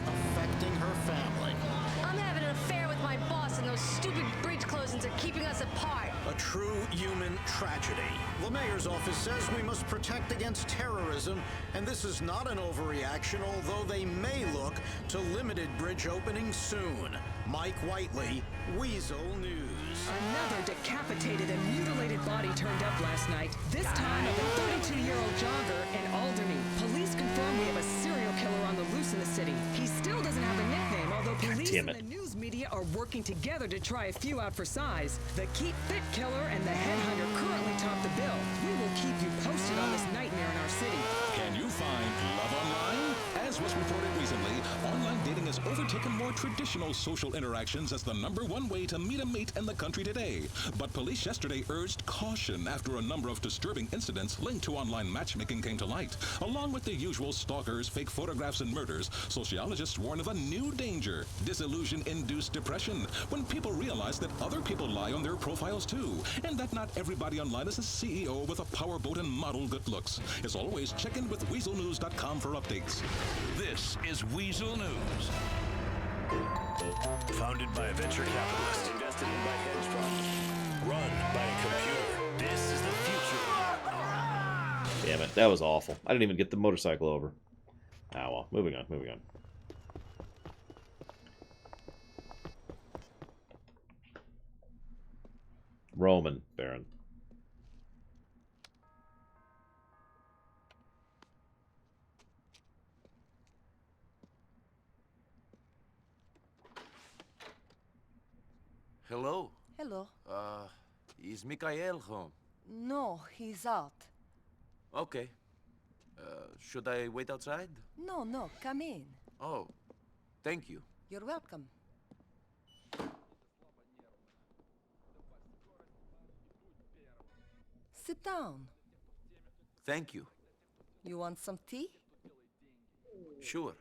Affecting her family. I'm having an affair with my boss, and those stupid breach closings are keeping us apart. A true human tragedy. The mayor's office says we must protect against terrorism, and this is not an overreaction, although they may look to limited bridge openings soon. Mike Whiteley, Weasel News. Another decapitated and mutilated body turned up last night. This time of a 32-year-old jogger in Albany. Police confirm we have a serial killer on the loose in the city. He still doesn't have a nickname, although police and the news media are working together to try a few out for size. The Keep Fit killer and the headhunter currently top the bill. We will keep you posted on this nightmare in our city. Can you find love online? As was reported recently, online dating has overtaken more traditional social interactions as the #1 way to meet a mate in the country today. But police yesterday urged caution after a number of disturbing incidents linked to online matchmaking came to light. Along with the usual stalkers, fake photographs, and murders, sociologists warn of a new danger: disillusion-induced depression, when people realize that other people lie on their profiles too, and that not everybody online is a CEO with a powerboat and model good looks. As always, check in with weaselnews.com for updates. This is Weasel News. Founded by a venture capitalist, invested in by hedge funds, run by a computer. This is the future. Damn it, that was awful. I didn't even get the motorcycle over. Ah, well, moving on, moving on. Roman Baron. Hello. Hello. Is Mikhail home? No, he's out. Okay. Should I wait outside? No, no, come in. Oh, thank you. You're welcome. Sit down. Thank you. You want some tea? Sure.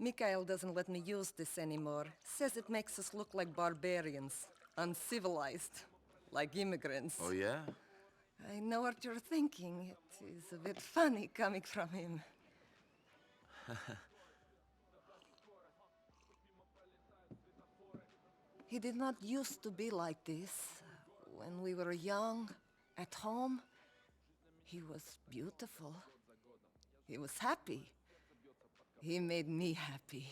Mikhail doesn't let me use this anymore. Says it makes us look like barbarians. Uncivilized. Like immigrants. Oh, yeah? I know what you're thinking. It is a bit funny coming from him. He did not used to be like this. When we were young, at home, he was beautiful. He was happy. He made me happy.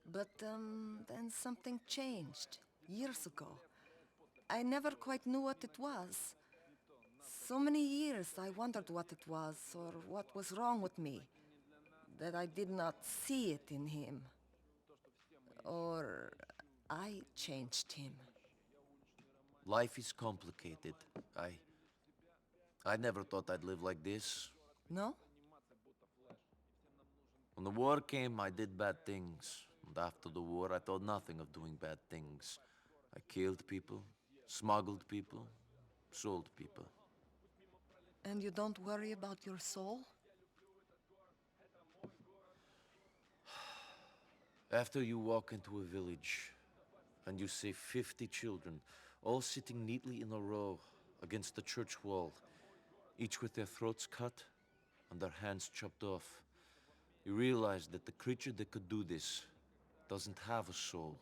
But then something changed, years ago. I never quite knew what it was. So many years I wondered what it was, or what was wrong with me, that I did not see it in him. Or I changed him. Life is complicated. I never thought I'd live like this. No? When the war came, I did bad things. And after the war, I thought nothing of doing bad things. I killed people, smuggled people, sold people. And you don't worry about your soul? After you walk into a village, and you see 50 children, all sitting neatly in a row against the church wall, each with their throats cut and their hands chopped off, you realize that the creature that could do this doesn't have a soul.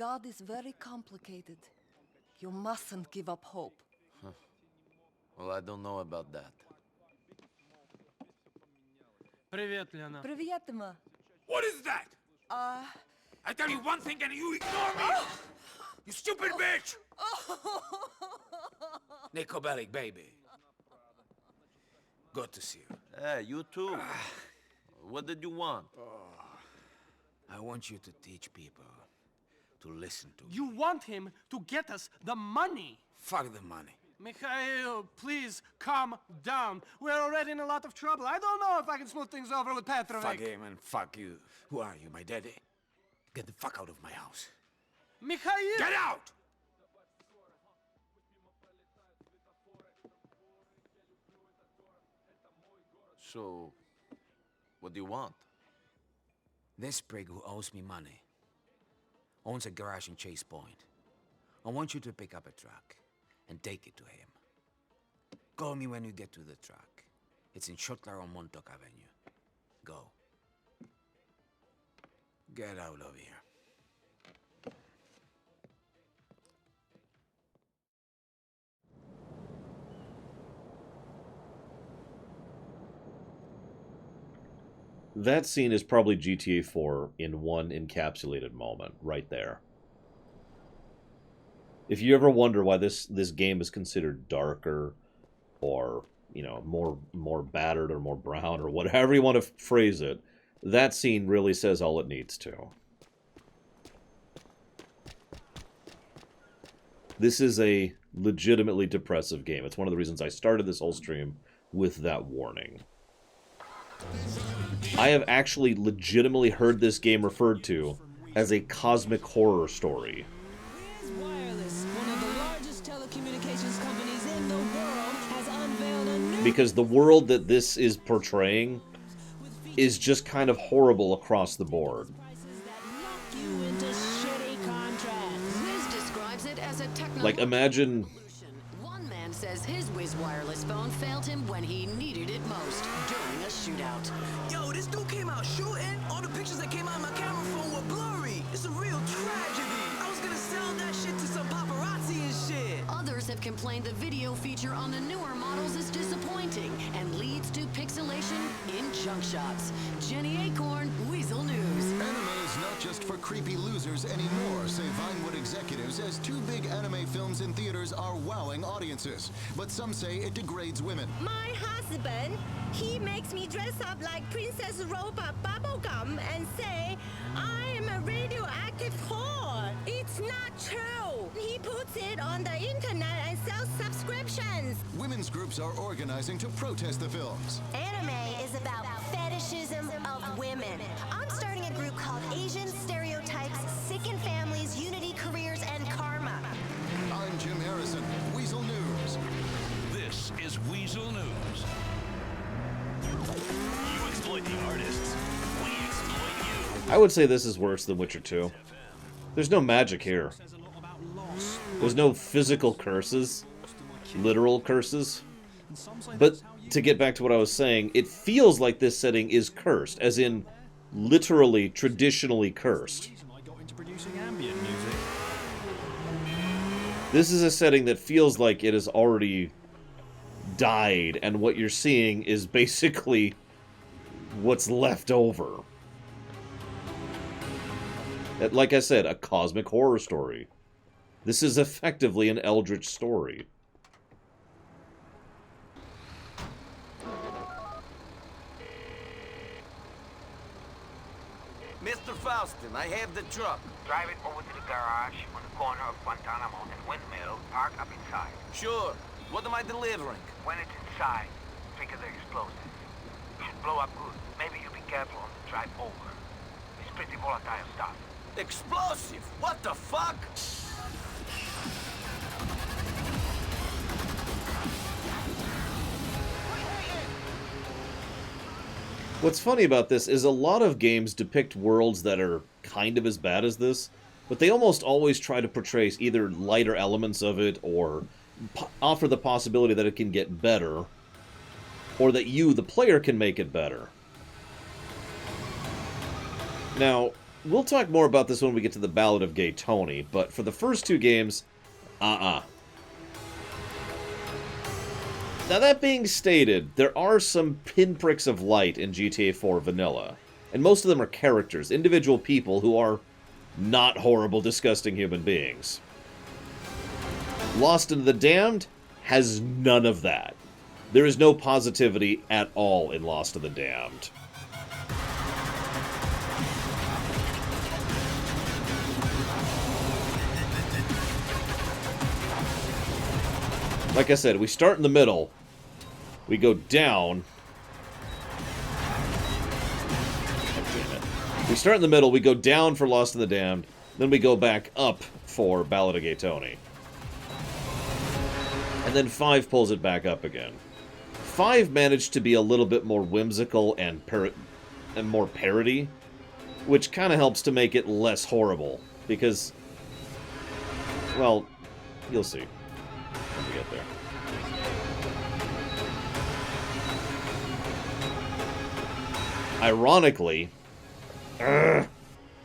God is very complicated. You mustn't give up hope. Huh. Well, I don't know about that. Привет, Лена. Привет, Emma. What is that? I tell you one thing and you ignore me! You stupid bitch! Nico Bellic, baby. Good to see you. Hey, you too. What did you want? I want you to teach people to listen to me. You want him to get us the money. Fuck the money. Mikhail, please calm down. We're already in a lot of trouble. I don't know if I can smooth things over with Petrovic. Fuck him and fuck you. Who are you, my daddy? Get the fuck out of my house. Mikhail! Get out! So, what do you want? This prig who owes me money owns a garage in Chase Point. I want you to pick up a truck and take it to him. Call me when you get to the truck. It's in Shotlar on Montauk Avenue. Go. Get out of here. That scene is probably GTA 4 in one encapsulated moment, right there. If you ever wonder why this game is considered darker, or, you know, more battered or more brown, or whatever you want to phrase it, that scene really says all it needs to. This is a legitimately depressive game. It's one of the reasons I started this whole stream with that warning. I have actually legitimately heard this game referred to as a cosmic horror story. Wireless, one of the largest telecommunications companies in the world, has unveiled a new... Because the world that this is portraying is just kind of horrible across the board. you into shitty contracts. Wiz describes it as a technological Like, imagine... One man says his Wiz wireless phone failed him when he needed it most, during a shootout. Yo, this dude came out shooting. All the pictures that came out of my camera phone were blurry. It's a real tragedy. I was gonna sell that shit to some paparazzi and shit. Others have complained the video feature on the newer models is disappointing and leads to pixelation in junk shots. Jenny Acorn, Weasel News. Anime is not just for creepy losers anymore, say Vinewood executives, as two big anime films in theaters are wowing audiences. But some say it degrades women. My husband, he makes me dress up like Princess Robot Bubblegum and say, I am a radioactive whore. It's not true. He puts it on the internet and sells subscriptions. Women's groups are organizing to protest the films. Anime is about fetishism of women. I'm starting a group called Asian Stereotypes, Sicken Families, Unity Careers, and Karma. I'm Jim Harrison, Weasel News. This is Weasel News. You exploit the artists, we exploit you. I would say this is worse than Witcher 2. There's no magic here. There's no physical curses. Literal curses. But to get back to what I was saying, it feels like this setting is cursed, as in literally, traditionally cursed. This is a setting that feels like it has already died, and what you're seeing is basically what's left over. Like I said, a cosmic horror story. This is effectively an eldritch story. Mr. Faustin, I have the truck. Drive it over to the garage on the corner of Guantanamo and Windmill. Park up inside. Sure. What am I delivering? When it's inside, trigger the explosives. It should blow up good. Maybe you be careful on the drive over. It's pretty volatile stuff. Explosive? What the fuck? What's funny about this is a lot of games depict worlds that are kind of as bad as this, but they almost always try to portray either lighter elements of it or offer the possibility that it can get better, or that you, the player, can make it better. Now, we'll talk more about this when we get to the Ballad of Gay Tony, but for the first two games, Now, that being stated, there are some pinpricks of light in GTA 4 Vanilla, and most of them are characters, individual people who are not horrible, disgusting human beings. Lost in the Damned has none of that. There is no positivity at all in Lost in the Damned. Like I said, we start in the middle, we go down. We start in the middle, we go down for Lost in the Damned, then we go back up for Ballad of Gay Tony. And then 5 pulls it back up again. 5 managed to be a little bit more whimsical and more parody, which kind of helps to make it less horrible, because, well, you'll see when we get there. Ironically,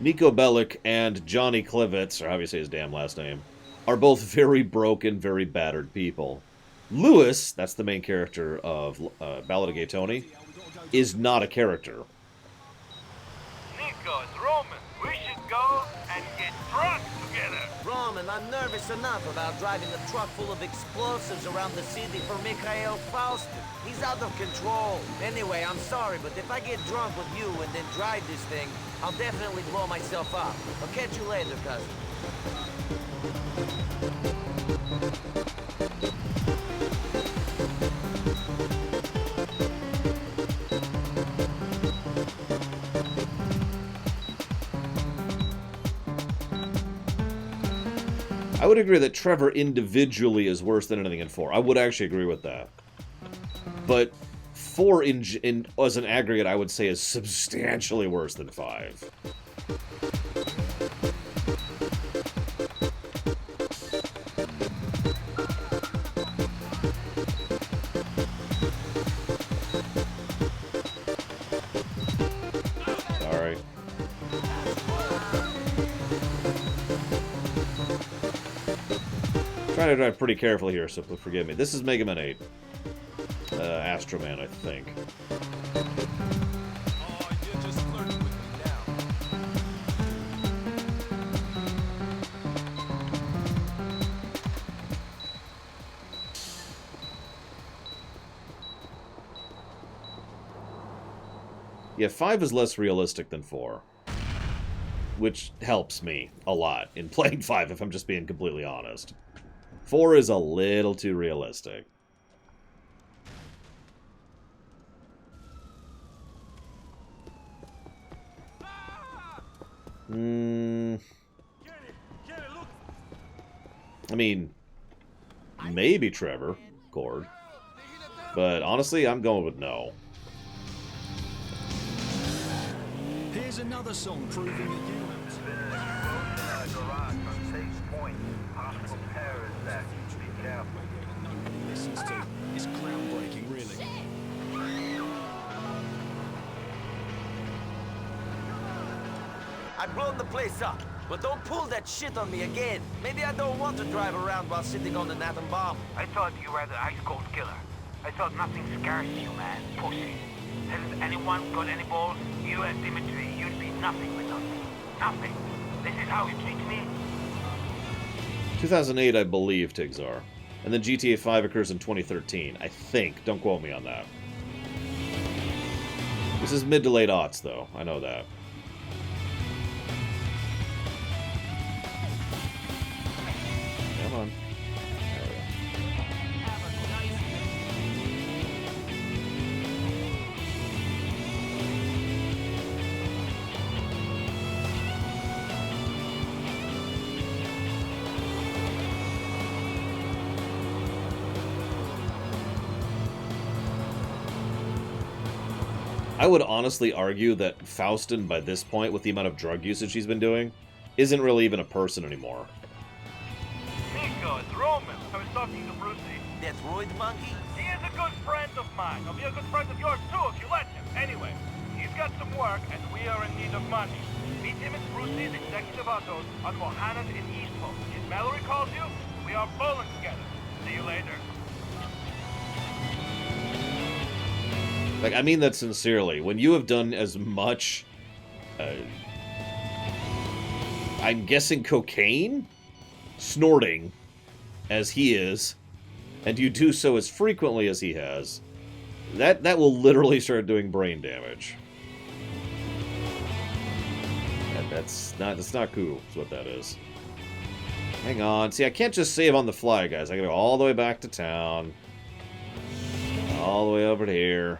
Nico Bellic and Johnny Klivitz, or however you say his damn last name, are both very broken, very battered people. Lewis, that's the main character of Ballad of Gay Tony, is not a character. Nico, it's Roman. We should go and get drunk together. Roman, I'm nervous enough about driving a truck full of explosives around the city for Mikhail Faustin. He's out of control. Anyway, I'm sorry, but if I get drunk with you and then drive this thing, I'll definitely blow myself up. I'll catch you later, cousin. I would agree that Trevor individually is worse than anything in 4. I would actually agree with that. But 4 as an aggregate, I would say, is substantially worse than 5. Sorry. Trying to drive pretty carefully here, so forgive me. This is Mega Man 8. Astro Man, I think. Yeah, 5 is less realistic than 4. Which helps me a lot in playing 5, if I'm just being completely honest. 4 is a little too realistic. I mean, maybe Trevor, Cord. But honestly, I'm going with no. Here's another song proving that you listens to is groundbreaking, really. I've blown the place up, but don't pull that shit on me again. Maybe I don't want to drive around while sitting on an atom bomb. I thought you were the ice-cold killer. I thought nothing scares you, man. Pussy. Hasn't anyone got any balls? You and Dimitri, you'd be nothing with us. Nothing. This is how you treat me? 2008, I believe, Tigzar. And then GTA 5 occurs in 2013, I think. Don't quote me on that. This is mid to late aughts, though. I know that. Come on. There we go. I would honestly argue that Faustin, by this point, with the amount of drug usage he's been doing, isn't really even a person anymore. Nico, it's Roman. I was talking to Brucey. That roid monkey? He is a good friend of mine. He'll be a good friend of yours, too, if you let him. Anyway, he's got some work, and we are in need of money. Meet him at Brucey's Executive Autos on Mohanad in Easthope. If Mallory calls you, we are bowling together. See you later. Like, I mean that sincerely. When you have done as much, I'm guessing cocaine? Snorting, as he is, and you do so as frequently as he has, that will literally start doing brain damage. And that's not cool, is what that is. Hang on. See, I can't just save on the fly, guys. I gotta go all the way back to town. All the way over to here.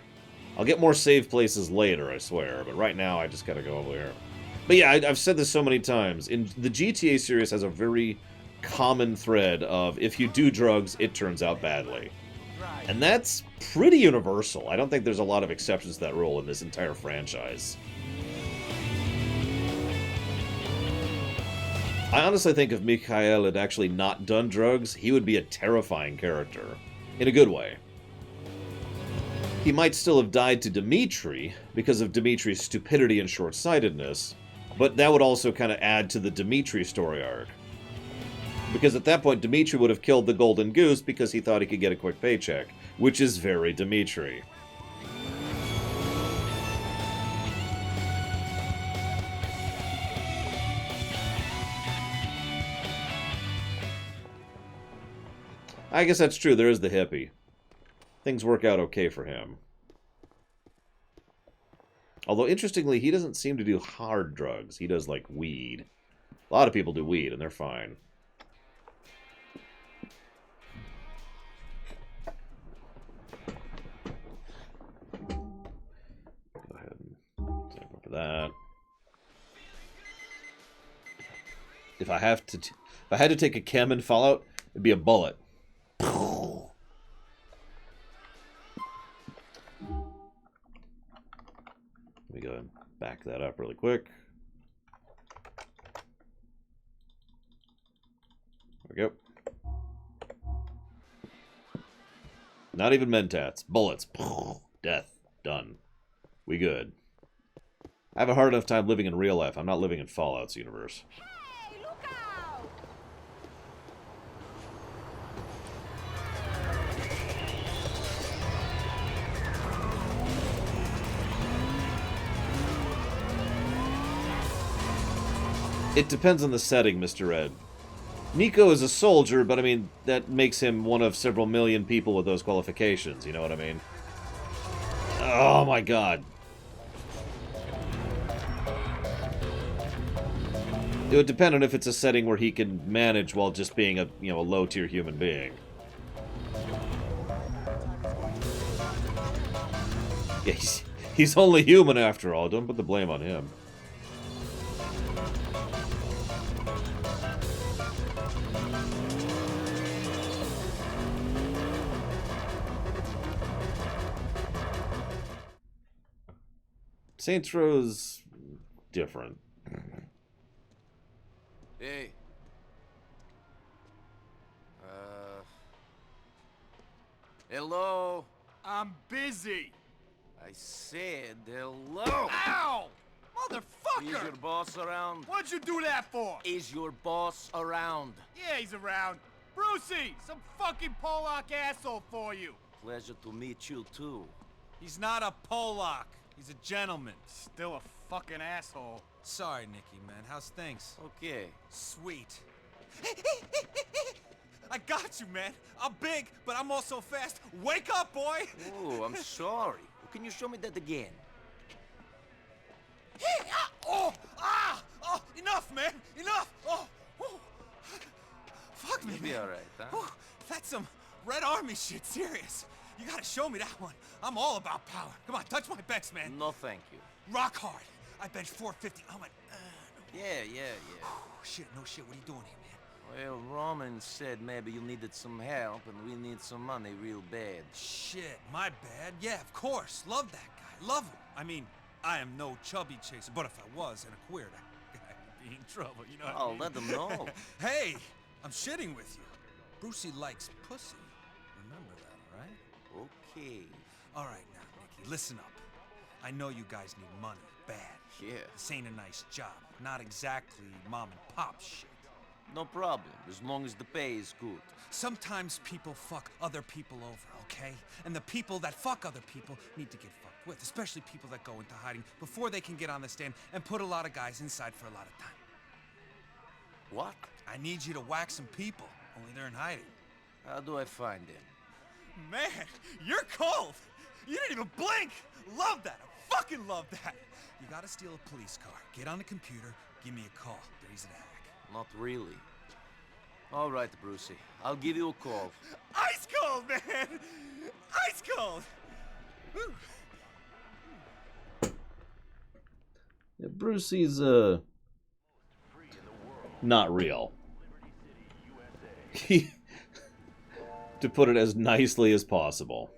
I'll get more save places later, I swear, but right now I just gotta go over here. But yeah, I've said this so many times. In the GTA series has a very common thread of if you do drugs, it turns out badly. And that's pretty universal. I don't think there's a lot of exceptions to that rule in this entire franchise. I honestly think if Mikhail had actually not done drugs, he would be a terrifying character. In a good way. He might still have died to Dimitri because of Dimitri's stupidity and short-sightedness, but that would also kind of add to the Dimitri story arc. Because at that point, Dimitri would have killed the Golden Goose because he thought he could get a quick paycheck, which is very Dimitri. I guess that's true, there is the hippie. Things work out okay for him. Although, interestingly, he doesn't seem to do hard drugs. He does, like, weed. A lot of people do weed, and they're fine. Go ahead and save up for that. If I had to take a chem in Fallout, it'd be a bullet. Let me go and back that up really quick. There we go. Not even mentats. Bullets. Death. Done. We good. I have a hard enough time living in real life. I'm not living in Fallout's universe. Hey, look out! It depends on the setting, Mr. Red. Nico is a soldier, but I mean, that makes him one of several million people with those qualifications, you know what I mean? Oh my god. It would depend on if it's a setting where he can manage while just being a, you know, a low-tier human being. Yeah, he's only human after all, don't put the blame on him. Saints Row's different. Hey. Hello? I'm busy. I said hello. Ow! Motherfucker! Is your boss around? What'd you do that for? Is your boss around? Yeah, he's around. Brucey, some fucking Polak asshole for you. Pleasure to meet you, too. He's not a Polak. He's a gentleman. Still a fucking asshole. Sorry, Nicky, man. How's things? Okay. Sweet. I got you, man. I'm big, but I'm also fast. Wake up, boy! Oh, I'm sorry. Can you show me that again? Oh! Enough, man! Enough! Oh! Fuck me, You'll man. be alright, huh? Oh, that's some Red Army shit, serious. You gotta show me that one. I'm all about power. Come on, touch my bench, man. No, thank you. Rock hard. I bench 450. I'm like, Yeah. Shit, no shit. What are you doing here, man? Well, Roman said maybe you needed some help, and we need some money real bad. Shit, my bad. Yeah, of course. Love that guy. Love him. I mean, I am no chubby chaser, but if I was and a queer, that guy would be in trouble, you know what I mean? Let them know. Hey, I'm shitting with you. Brucey likes pussy. Remember that, all right? Okay. All right, now, Nicky, listen up. I know you guys need money. bad. Yeah. This ain't a nice job. Not exactly mom and pop shit. No problem, as long as the pay is good. Sometimes people fuck other people over, okay? And the people that fuck other people need to get fucked with, especially people that go into hiding before they can get on the stand and put a lot of guys inside for a lot of time. What? I need you to whack some people, only they're in hiding. How do I find them? Man, you're cold! You didn't even blink! Love that! I fucking love that! You gotta steal a police car, get on the computer, give me a call. They're easy to hack. Not really. All right, Brucey. I'll give you a call. Ice cold, man! Ice cold! Whew. Yeah, Brucey's, not real. To put it as nicely as possible.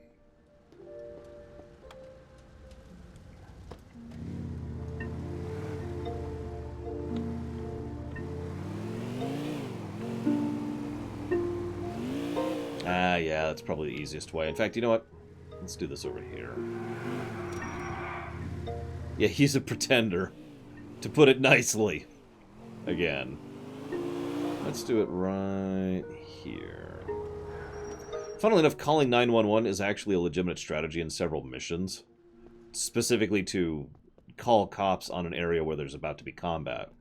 Yeah, that's probably the easiest way. In fact, you know what? Let's do this over here. Yeah, he's a pretender. To put it nicely. Again. Let's do it right here. Funnily enough, calling 911 is actually a legitimate strategy in several missions. Specifically to call cops on an area where there's about to be combat.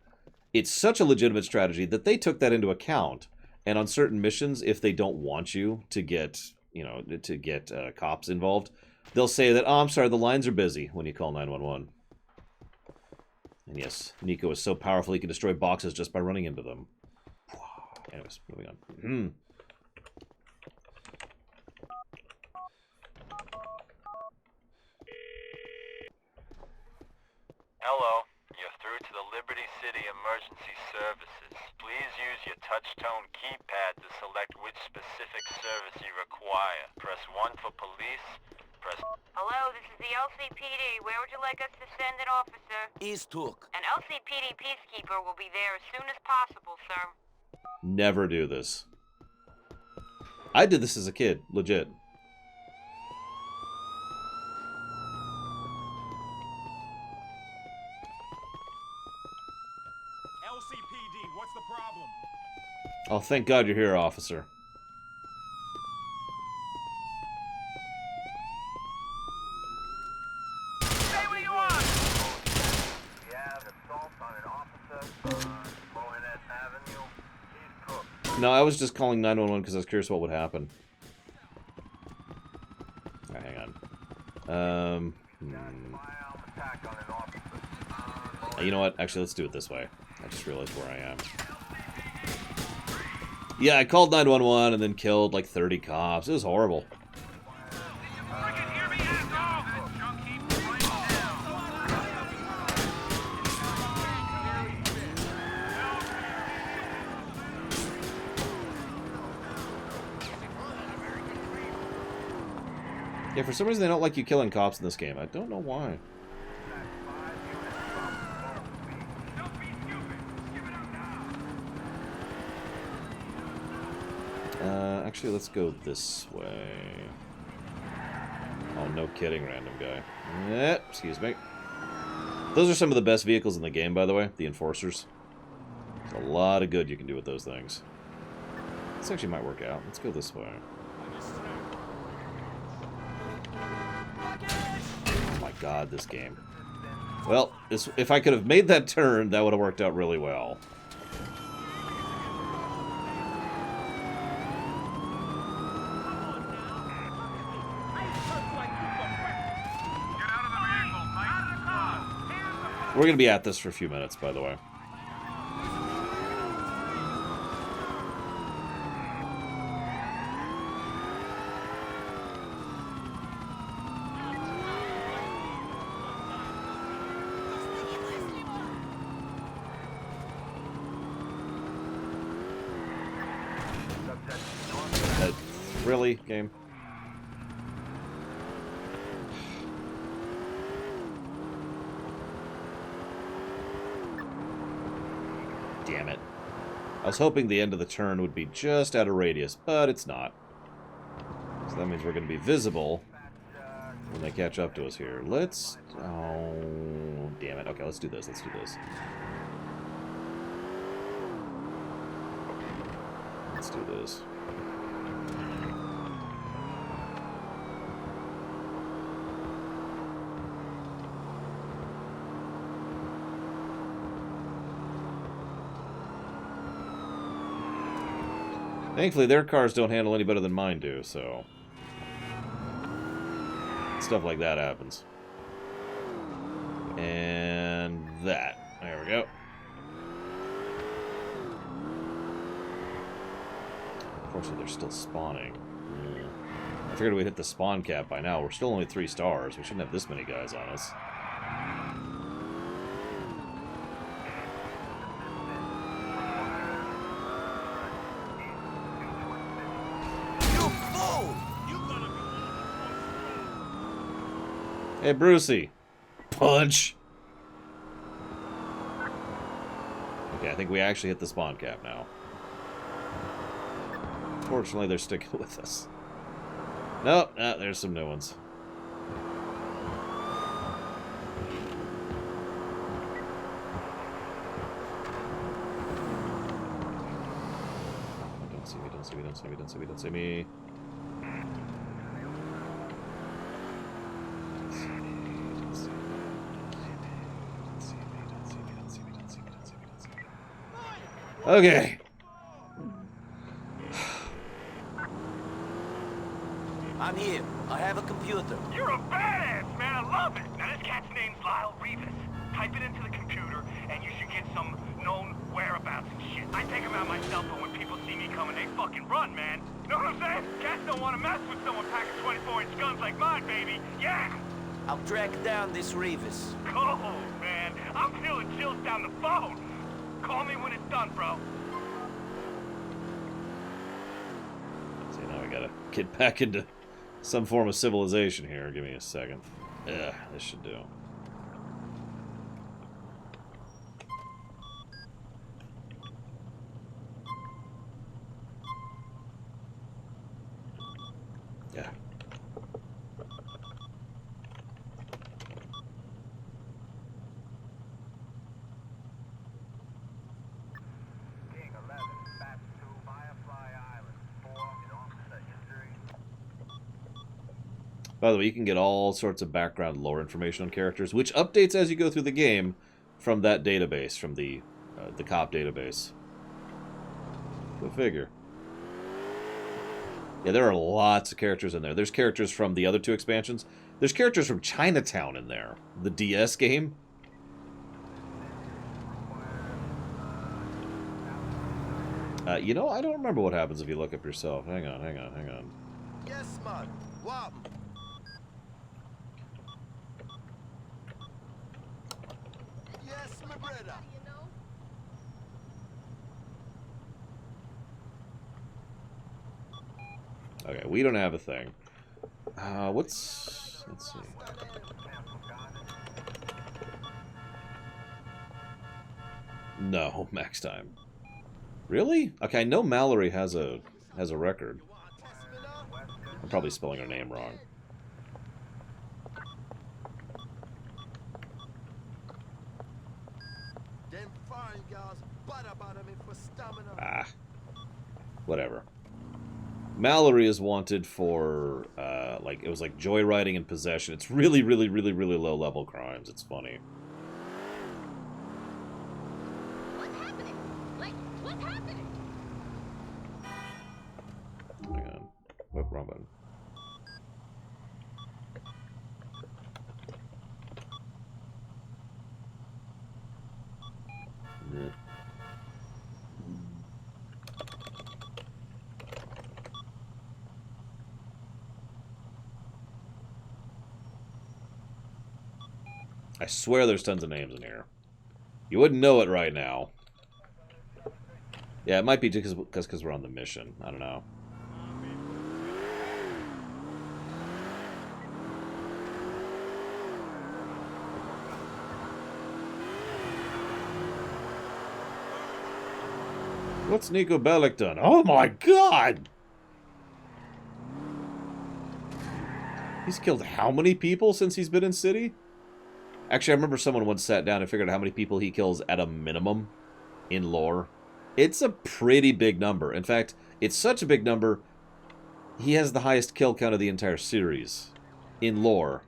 It's such a legitimate strategy that they took that into account. And on certain missions, if they don't want you to get, cops involved, they'll say that, oh, I'm sorry, the lines are busy when you call 911. And yes, Nico is so powerful he can destroy boxes just by running into them. Anyways, moving on. Hello, you're through to the Liberty City Emergency Services. Please use your touch-tone keypad to select which specific service you require. Press 1 for police, press... Hello, this is the LCPD. Where would you like us to send an officer? East Hook. An LCPD peacekeeper will be there as soon as possible, sir. Never do this. I did this as a kid, legit. LCPD, what's the problem? Oh, thank God you're here, officer. Say what you want! We have assault on an officer on Mohanet Avenue, East Hook. No, I was just calling 911 because I was curious what would happen. Alright, hang on. You know what? Actually, let's do it this way. I just realized where I am. Yeah, I called 911 and then killed like 30 cops. It was horrible. Yeah, for some reason they don't like you killing cops in this game. I don't know why. Actually, let's go this way. Oh, no kidding, random guy. Excuse me. Those are some of the best vehicles in the game, by the way. The Enforcers. There's a lot of good you can do with those things. This actually might work out. Let's go this way. Oh my God, this game. Well, if I could have made that turn, that would have worked out really well. We're going to be at this for a few minutes, by the way. Really, game? Damn it. I was hoping the end of the turn would be just out of radius, but it's not. So that means we're going to be visible when they catch up to us here. Let's... Oh, damn it. Okay, let's do this. Let's do this. Let's do this. Thankfully, their cars don't handle any better than mine do, so... stuff like that happens. And that. There we go. Unfortunately, they're still spawning. I figured we'd hit the spawn cap by now. We're still only 3 stars. We shouldn't have this many guys on us. Hey, Brucey. Punch. Okay, I think we actually hit the spawn cap now. Fortunately, they're sticking with us. Nope, there's some new ones. Don't see me, don't see me, don't see me, don't see me, don't see me. Okay. I'm here. I have a computer. You're a badass, man. I love it. Now, this cat's name's Lyle Revis. Type it into the computer, and you should get some known whereabouts and shit. I take him out myself, but when people see me coming, they fucking run, man. You know what I'm saying? Cats don't want to mess with someone packing 24-inch guns like mine, baby. Yeah! I'll track down this Revis. Cool, man. I'm feeling chills down the phone. Call me when it's done, bro. See, now we gotta get back into some form of civilization here. Give me a second. Yeah, this should do. Yeah. By the way, you can get all sorts of background lore information on characters, which updates as you go through the game from that database, from the cop database. Go figure. Yeah, there are lots of characters in there. There's characters from the other 2 expansions. There's characters from Chinatown in there. The DS game. You know, I don't remember what happens if you look up yourself. Hang on, hang on, hang on. Yes, man. What? Yes, my brother. Okay, we don't have a thing. Let's see. No, max time. Really? Okay, I know Mallory has a record. I'm probably spelling her name wrong. Ah. Whatever. Mallory is wanted for, like, it was like joyriding and possession. It's really, really, really, really low-level crimes. It's funny. What's happening? Like, what's happening? Hang on. Whoop, wrong button. Yeah. I swear there's tons of names in here. You wouldn't know it right now. Yeah, it might be just because we're on the mission. I don't know. What's Nico Bellic done? Oh my god! He's killed how many people since he's been in city? Actually, I remember someone once sat down and figured out how many people he kills at a minimum in lore. It's a pretty big number. In fact, it's such a big number, he has the highest kill count of the entire series in lore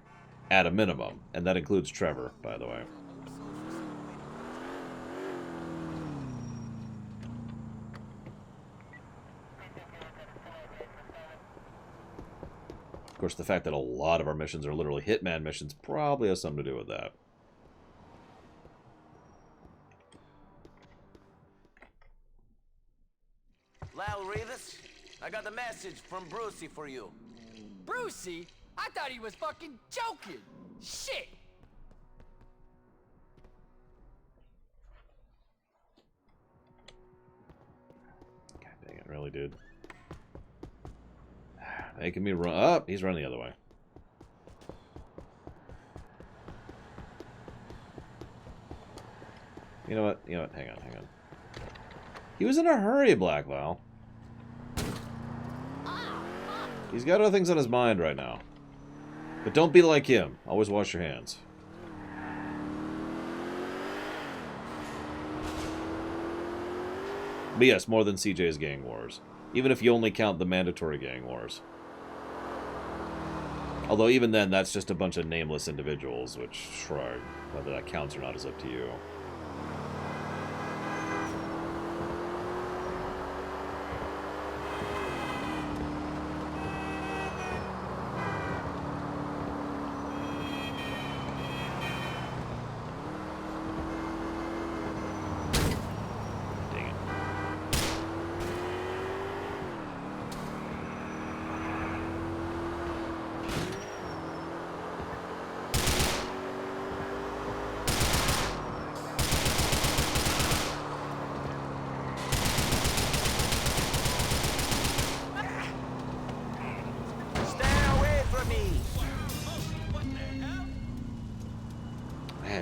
at a minimum. And that includes Trevor, by the way. Of course, the fact that a lot of our missions are literally Hitman missions probably has something to do with that. Lal Rivas, I got a message from Brucey for you. Brucey? I thought he was fucking joking. Shit. God dang it, really, dude. Making me run up. He's running the other way. You know what? Hang on. He was in a hurry, Black Val. He's got other things on his mind right now. But don't be like him. Always wash your hands. But yes, more than CJ's gang wars. Even if you only count the mandatory gang wars. Although even then, that's just a bunch of nameless individuals, which, shrug. Whether that counts or not is up to you.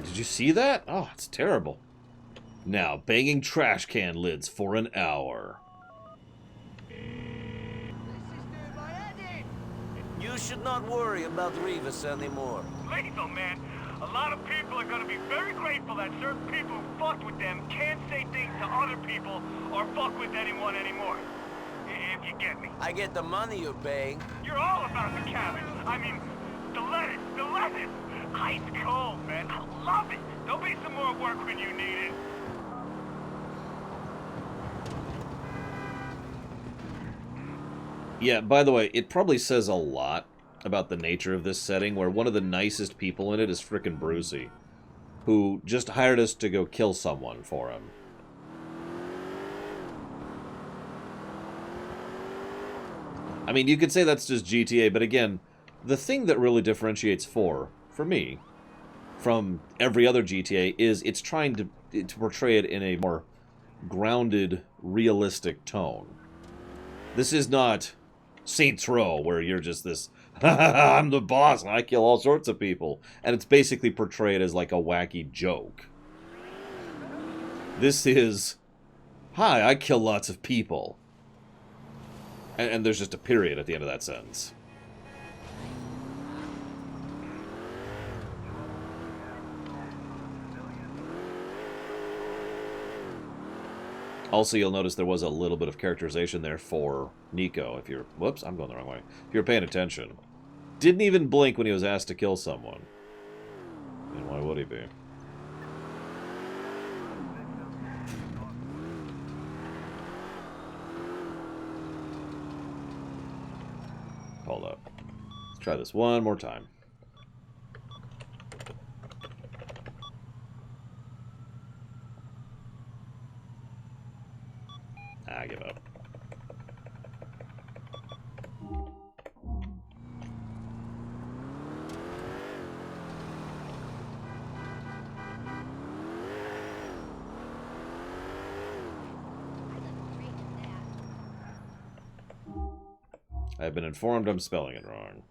Did you see that? Oh, it's terrible. Now, banging trash can lids for an hour. You should not worry about Rivas anymore. Weasel, man. A lot of people are going to be very grateful that certain people who fucked with them can't say things to other people or fuck with anyone anymore. If you get me. I get the money you're paying. You're all about the cabbage. I mean, the lettuce. Ice cold, man. I love it. There'll be some more work when you need it. Yeah, by the way, it probably says a lot about the nature of this setting, where one of the nicest people in it is frickin' Brucey, who just hired us to go kill someone for him. I mean, you could say that's just GTA, but again, the thing that really differentiates 4, for me, from every other GTA is it's trying to portray it in a more grounded, realistic tone. This is not Saints Row, where you're just this, I'm the boss and I kill all sorts of people. And it's basically portrayed as like a wacky joke. This is, hi, I kill lots of people. And there's just a period at the end of that sentence. Also, you'll notice there was a little bit of characterization there for Nico. If you're... Whoops, I'm going the wrong way. If you're paying attention. Didn't even blink when he was asked to kill someone. And why would he be? Hold up. Let's try this one more time. I give up. I've been informed I'm spelling it wrong.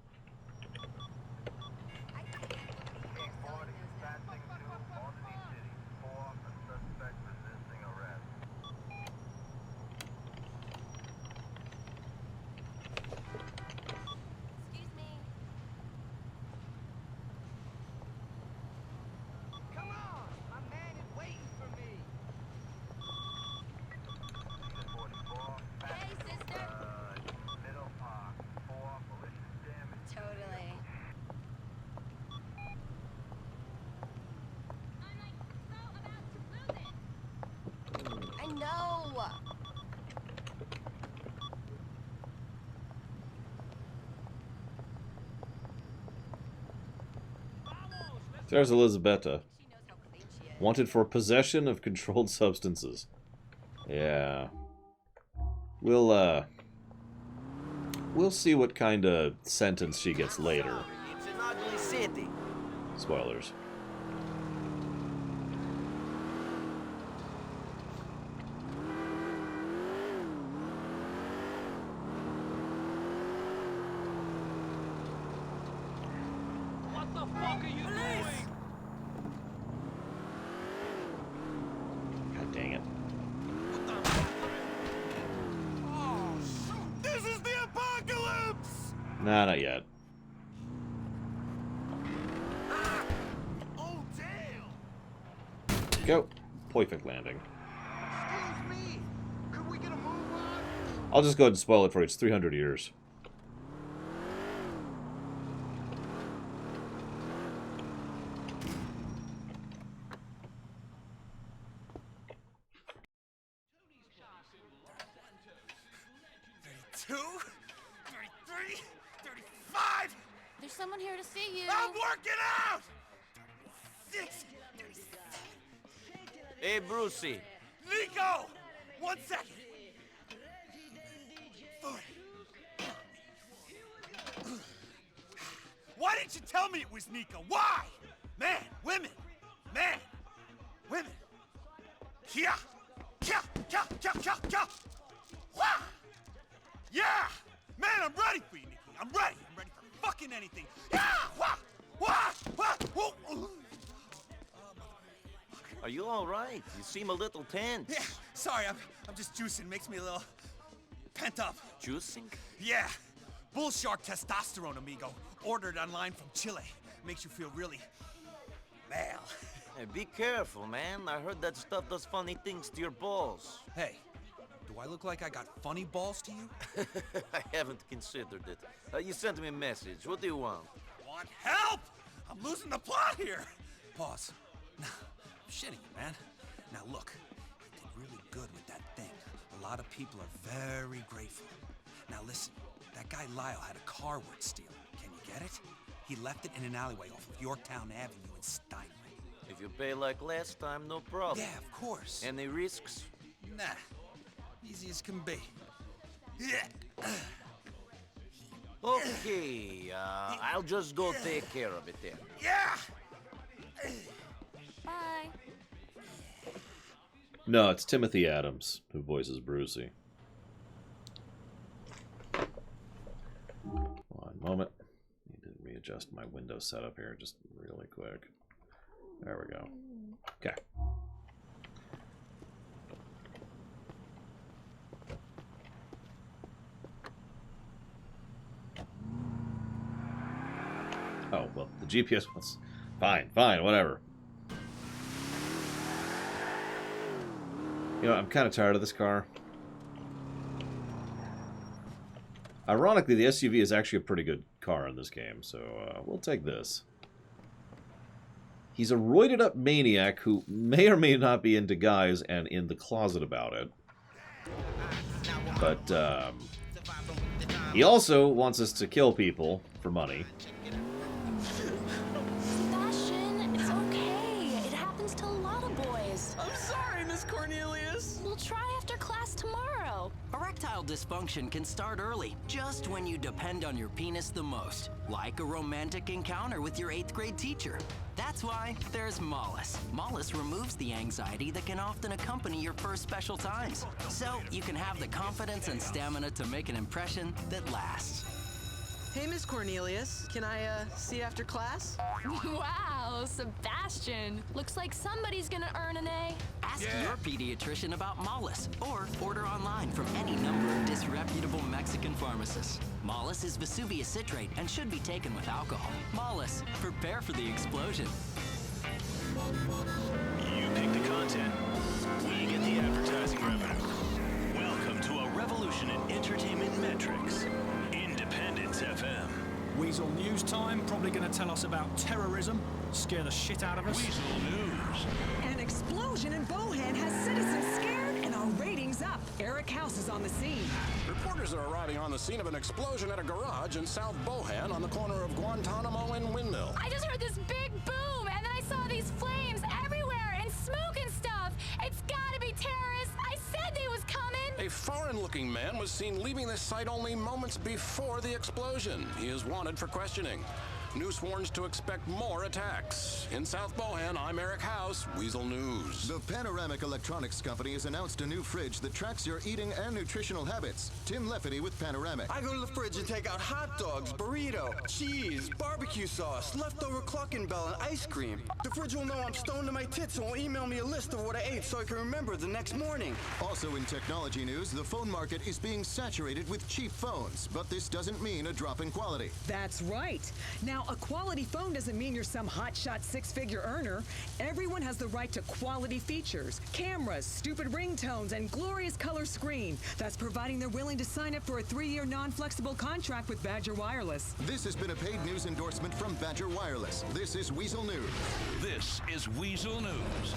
no! There's Elizabetta. Wanted for possession of controlled substances. Yeah. We'll see what kind of sentence she gets later. It's an ugly city. Spoilers. What the fuck are you doing? God dang it. Oh, shoot. This is the apocalypse! Nah, not yet. Oh, damn! Go. Perfect landing. Excuse me. Could we get a move on? I'll just go ahead and spoil it for you. It's 300 years. There's someone here to see you. I'm working out! 6, 37. Hey, Brucey. Nico! 1 second. 40. Why didn't you tell me it was Nico? Why? Man, women. Man, women. Kia! Kia! Kia! Kia! Kia! Kia! Wah! Yeah! Man, I'm ready for you, Nikki. I'm ready. I'm ready for fucking anything. Yeah! Wah! Wah! Wah! Whoa! Ooh. Are you all right? You seem a little tense. Yeah, sorry, I'm just juicing. Makes me a little pent up. Juicing? Yeah. Bull shark testosterone, amigo. Ordered online from Chile. Makes you feel really male. Hey, be careful, man. I heard that stuff does funny things to your balls. Hey, do I look like I got funny balls to you? I haven't considered it. You sent me a message. What do you want? Want help? I'm losing the plot here. Pause. Nah, I'm shitting you, man. Now look, you did really good with that thing. A lot of people are very grateful. Now listen, that guy Lyle had a car worth stealing. Can you get it? He left it in an alleyway off of Yorktown Avenue in Steinway. If you pay like last time, no problem. Yeah, of course. Any risks? Nah, easy as can be. Yeah. Okay, I'll just go take care of it then. Yeah! Bye. No, it's Timothy Adams who voices Brucey. One moment. Need to readjust my Windows setup here just really quick. There we go. Okay. Oh, well, the GPS was fine, whatever. You know, I'm kind of tired of this car. Ironically, the SUV is actually a pretty good car in this game, so we'll take this. He's a roided up maniac who may or may not be into guys and in the closet about it. But he also wants us to kill people for money. Sebastian, it's okay. It happens to a lot of boys. I'm sorry, Miss Cornelius. We'll try after class tomorrow. Erectile dysfunction can start early, just when you depend on your penis the most, like a romantic encounter with your 8th grade teacher. That's why there's Mollis. Mollis removes the anxiety that can often accompany your first special times, so you can have the confidence and stamina to make an impression that lasts. Hey, Miss Cornelius. Can I, see you after class? Wow, Sebastian. Looks like somebody's gonna earn an A. Ask your pediatrician about Mollis, or order online from any number of disreputable Mexican pharmacists. Mollis is Vesuvius citrate and should be taken with alcohol. Mollis, prepare for the explosion. You pick the content, we get the advertising revenue. Welcome to a revolution in entertainment metrics. Independence FM. Weasel News Time, probably going to tell us about terrorism, scare the shit out of us. Weasel News. An explosion in Bohan has citizens scared and a Eric House is on the scene. Reporters are arriving on the scene of an explosion at a garage in South Bohan on the corner of Guantanamo and Windmill. I just heard this big boom, and then I saw these flames everywhere and smoke and stuff. It's gotta be terrorists. I said they was coming. A foreign-looking man was seen leaving the site only moments before the explosion. He is wanted for questioning. News warns to expect more attacks. In South Bohan, I'm Eric House, Weasel News. The Panoramic Electronics Company has announced a new fridge that tracks your eating and nutritional habits. Tim Leffany with Panoramic. I go to the fridge and take out hot dogs, burrito, cheese, barbecue sauce, leftover Cluckin' Bell, and ice cream. The fridge will know I'm stoned to my tits and will email me a list of what I ate so I can remember the next morning. Also in technology news, the phone market is being saturated with cheap phones, but this doesn't mean a drop in quality. That's right. Now, a quality phone doesn't mean you're some hotshot six-figure earner. Everyone has the right to quality features, cameras, stupid ringtones, and glorious color screen. That's providing they're willing to sign up for a 3-year non-flexible contract with Badger Wireless. This has been a paid news endorsement from Badger Wireless. This is Weasel News. This is Weasel News.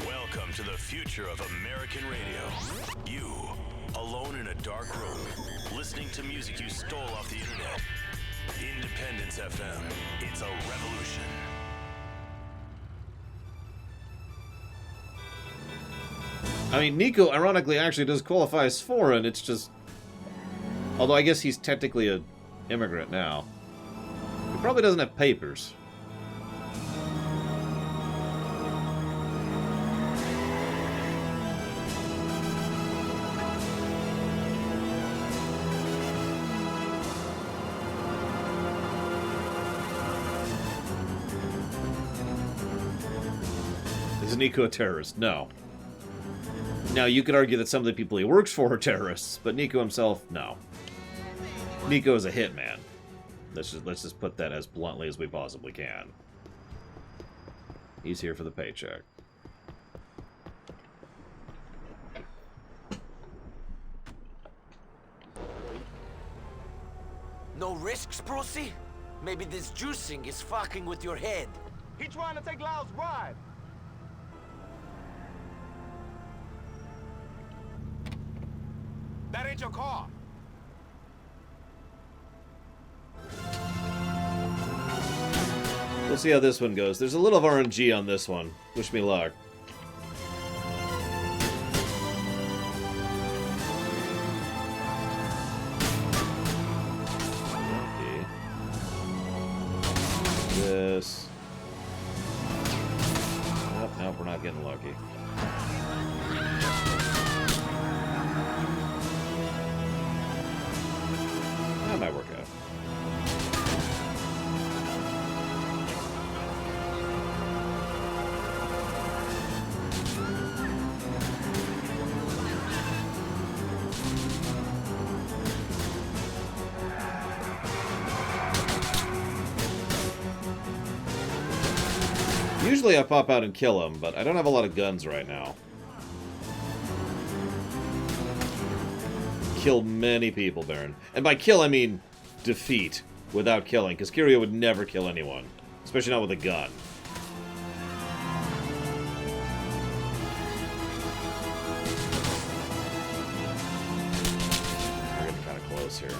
Welcome to the future of American radio. You, alone in a dark room, listening to music you stole off the internet. Independence FM. It's a revolution. I mean, Nico, ironically, actually does qualify as foreign. It's just... Although I guess he's technically an immigrant now. He probably doesn't have papers. Is Nico a terrorist? No. Now, you could argue that some of the people he works for are terrorists, but Nico himself, no. Nico is a hitman. Let's just put that as bluntly as we possibly can. He's here for the paycheck. No risks, Brucey? Maybe this juicing is fucking with your head. He trying to take Lyle's ride. That ain't your car. We'll see how this one goes. There's a little of RNG on this one. Wish me luck. Okay. This. Nope, we're not getting lucky. That might work out. Usually I pop out and kill him, but I don't have a lot of guns right now. Kill many people, Baron. And by kill, I mean defeat without killing, because Kiryu would never kill anyone, especially not with a gun. We're getting kind of close here.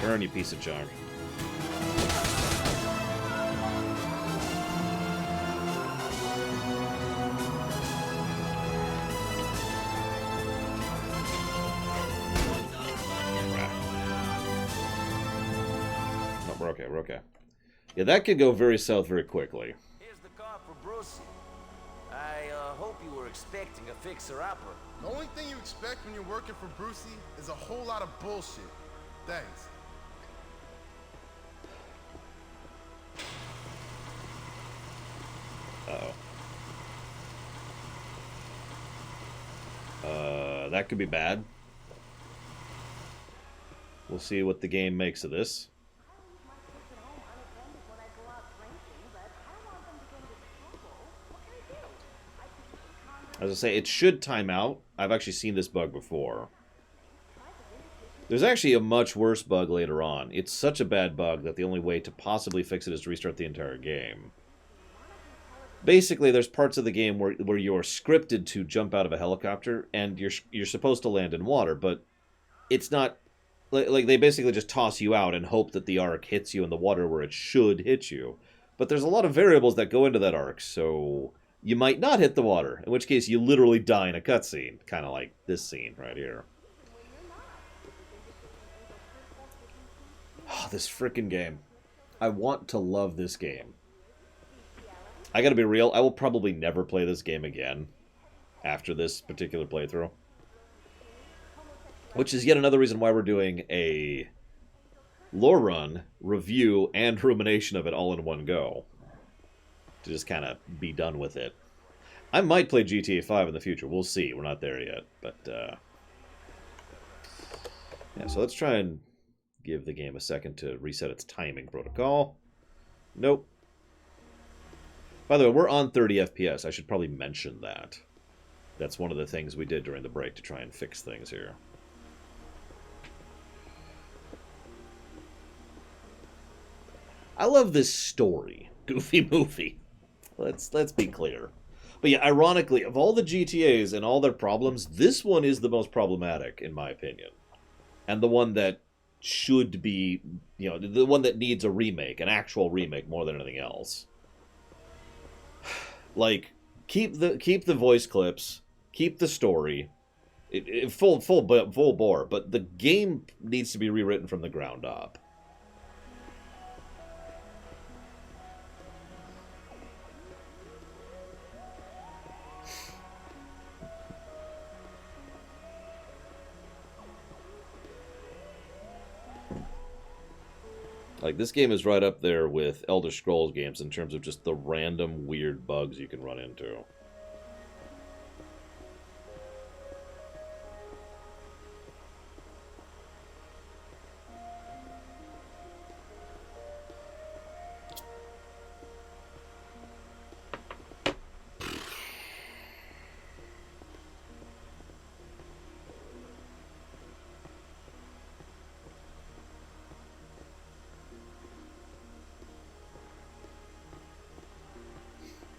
Turn, you piece of junk. We're okay. Yeah, that could go very south very quickly. Here's the car for Brucey. I hope you were expecting a fixer-upper. The only thing you expect when you're working for Brucey is a whole lot of bullshit. Thanks. Uh-oh. That could be bad. We'll see what the game makes of this. As I say, it should time out. I've actually seen this bug before. There's actually a much worse bug later on. It's such a bad bug that the only way to possibly fix it is to restart the entire game. Basically, there's parts of the game where you're scripted to jump out of a helicopter, and you're supposed to land in water, but it's not like they basically just toss you out and hope that the arc hits you in the water where it should hit you. But there's a lot of variables that go into that arc, so you might not hit the water, in which case you literally die in a cutscene, kind of like this scene right here. Oh, this freaking game. I want to love this game. I gotta be real, I will probably never play this game again after this particular playthrough. Which is yet another reason why we're doing a Lorerun review and rumination of it all in one go. To just kind of be done with it. I might play GTA 5 in the future. We'll see. We're not there yet. But, yeah, so let's try and give the game a second to reset its timing protocol. Nope. By the way, we're on 30 FPS. I should probably mention that. That's one of the things we did during the break to try and fix things here. I love this story. Goofy movie. Let's be clear. But yeah, ironically, of all the GTAs and all their problems, this one is the most problematic, in my opinion. And the one that should be, you know, the one that needs a remake, an actual remake more than anything else. Like, keep the voice clips, keep the story, full bore, but the game needs to be rewritten from the ground up. Like, this game is right up there with Elder Scrolls games in terms of just the random weird bugs you can run into.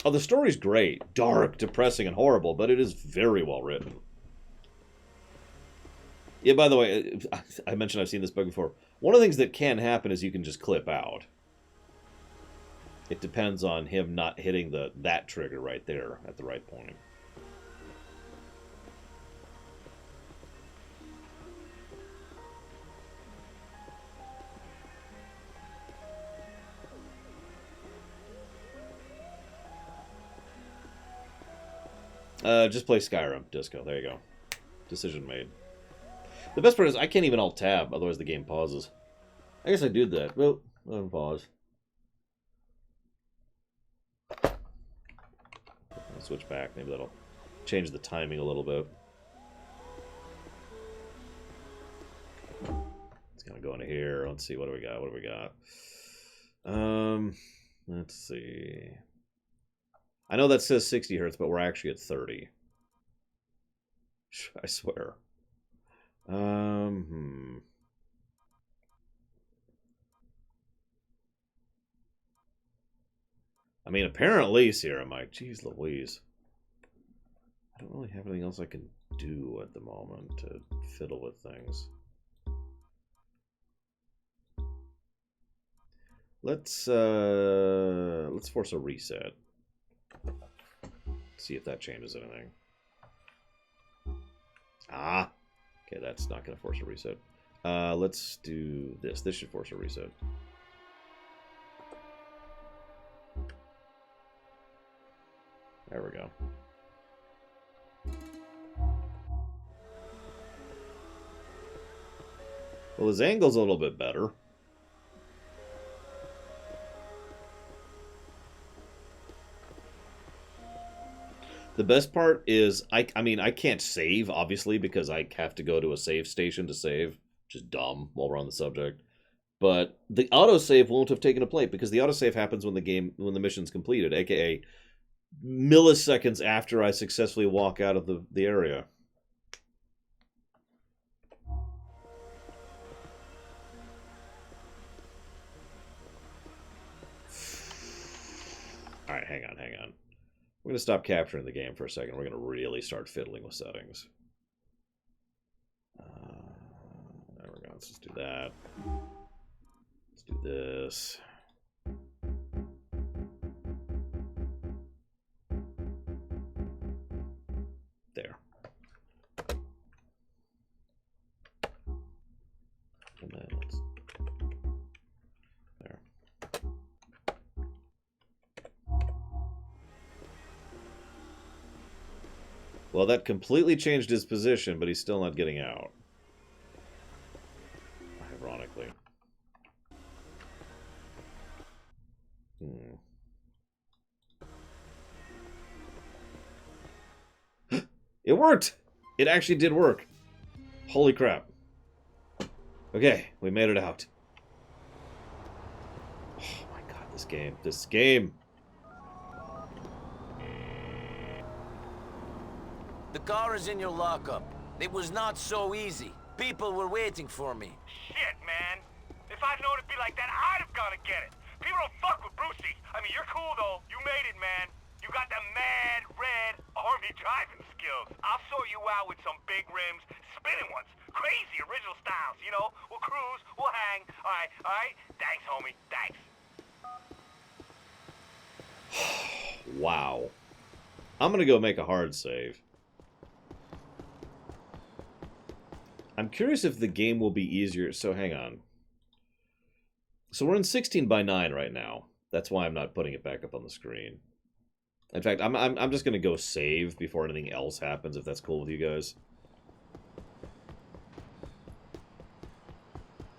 Oh, the story's great. Dark, depressing, and horrible, but it is very well written. Yeah, by the way, I mentioned I've seen this bug before. One of the things that can happen is you can just clip out. It depends on him not hitting that trigger right there at the right point. Just play Skyrim, Disco. There you go. Decision made. The best part is I can't even alt-tab, otherwise the game pauses. I guess I do that. Well, unpause. I'll switch back. Maybe that'll change the timing a little bit. It's gonna go into here. Let's see. What do we got? What do we got? Let's see. I know that says 60 hertz, but we're actually at 30. I swear. I mean, apparently, Sierra Mike. Jeez Louise. I don't really have anything else I can do at the moment to fiddle with things. Let's force a reset. See if that changes anything. Ah, okay, that's not going to force a reset. Let's do this. This should force a reset. There we go. Well, his angle's a little bit better. The best part is, I mean, I can't save, obviously, because I have to go to a save station to save, which is dumb while we're on the subject. But the autosave won't have taken a place, because the autosave happens when the mission's completed, aka milliseconds after I successfully walk out of the area. Alright, hang on. We're going to stop capturing the game for a second. We're going to really start fiddling with settings. There we go. Let's just do that. Let's do this. There. And then let's... There. Well, that completely changed his position, but he's still not getting out. Ironically. It worked! It actually did work. Holy crap. Okay, we made it out. Oh my god, this game. This game. The car is in your lockup. It was not so easy. People were waiting for me. Shit, man. If I'd known it'd be like that, I'd have gone to get it. People don't fuck with Brucey. I mean, you're cool, though. You made it, man. You got the mad red army driving skills. I'll sort you out with some big rims, spinning ones. Crazy original styles, you know? We'll cruise, we'll hang. All right? Thanks, homie. Thanks. Wow. I'm gonna go make a hard save. I'm curious if the game will be easier. So hang on. So we're in 16:9 right now. That's why I'm not putting it back up on the screen. In fact, I'm just gonna go save before anything else happens, if that's cool with you guys.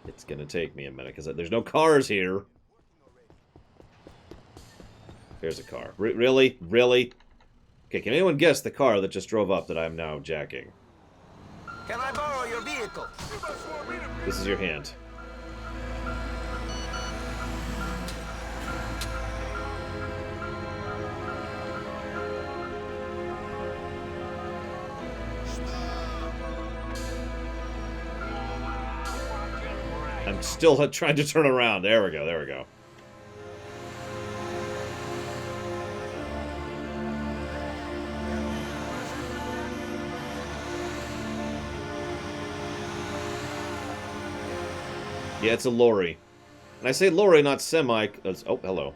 It's gonna take me a minute because there's no cars here. There's a car. Really? Really? Okay, can anyone guess the car that just drove up that I'm now jacking? Can I borrow your vehicle? This is your hand. I'm still trying to turn around. There we go. There we go. Yeah, it's a lorry. And I say lorry, not semi. Oh, hello.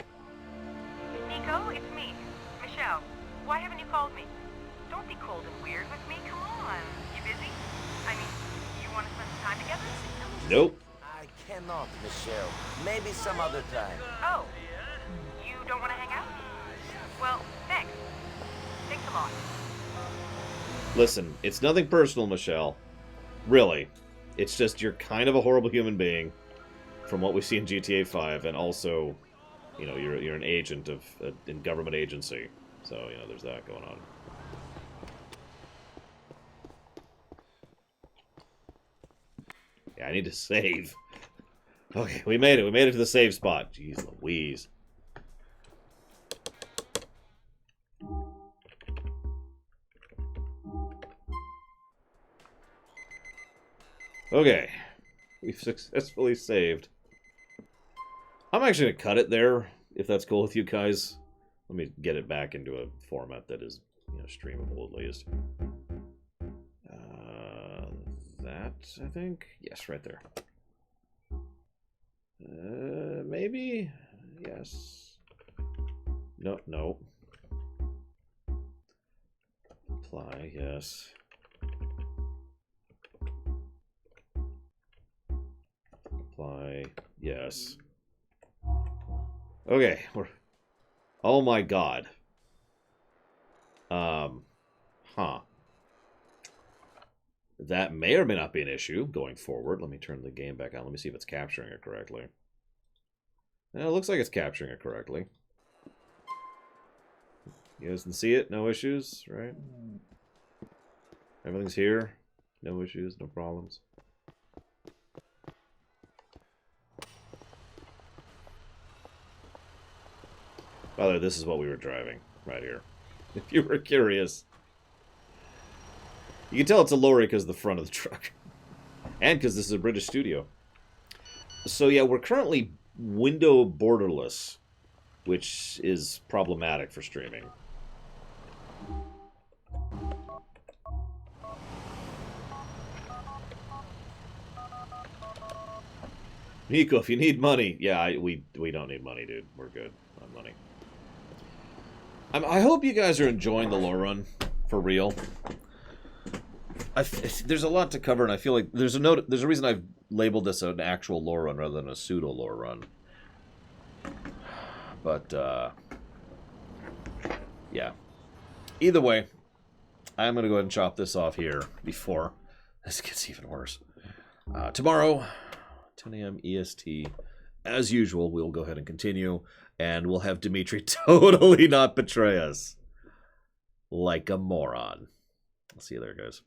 Nico, it's me, Michelle. Why haven't you called me? Don't be cold and weird with me. Come on. You busy? I mean, you want to spend some time together? Nope. I cannot, Michelle. Maybe some other time. Oh, you don't want to hang out? Well, thanks. Thanks a lot. Listen, it's nothing personal, Michelle. Really. It's just you're kind of a horrible human being from what we see in GTA 5, and also, you know, you're an agent of in government agency. So, you know, there's that going on. Yeah, I need to save. Okay, we made it. We made it to the save spot. Jeez Louise. Okay. We've successfully saved. I'm actually going to cut it there, if that's cool with you guys. Let me get it back into a format that is, you know, streamable at least. That, I think? Yes, right there. Maybe? Yes. No, no. Apply, yes. Apply, yes. Okay, we're... Oh my god. Huh. That may or may not be an issue going forward. Let me turn the game back on. Let me see if it's capturing it correctly. It looks like it's capturing it correctly. You guys can see it? No issues, right? Everything's here. No issues, no problems. By the way, this is what we were driving right here. If you were curious. You can tell it's a lorry because of the front of the truck. And because this is a British studio. So yeah, we're currently window borderless, which is problematic for streaming. Nico, if you need money, yeah, we don't need money, dude. We're good on money. I hope you guys are enjoying the lore run for real. There's a lot to cover, and I feel like there's a reason I've labeled this an actual lore run rather than a pseudo lore run. But yeah. Either way, I'm gonna go ahead and chop this off here before this gets even worse. Tomorrow, 10 a.m. EST, as usual, we'll go ahead and continue, and we'll have Dimitri totally not betray us like a moron. I'll see you there, guys.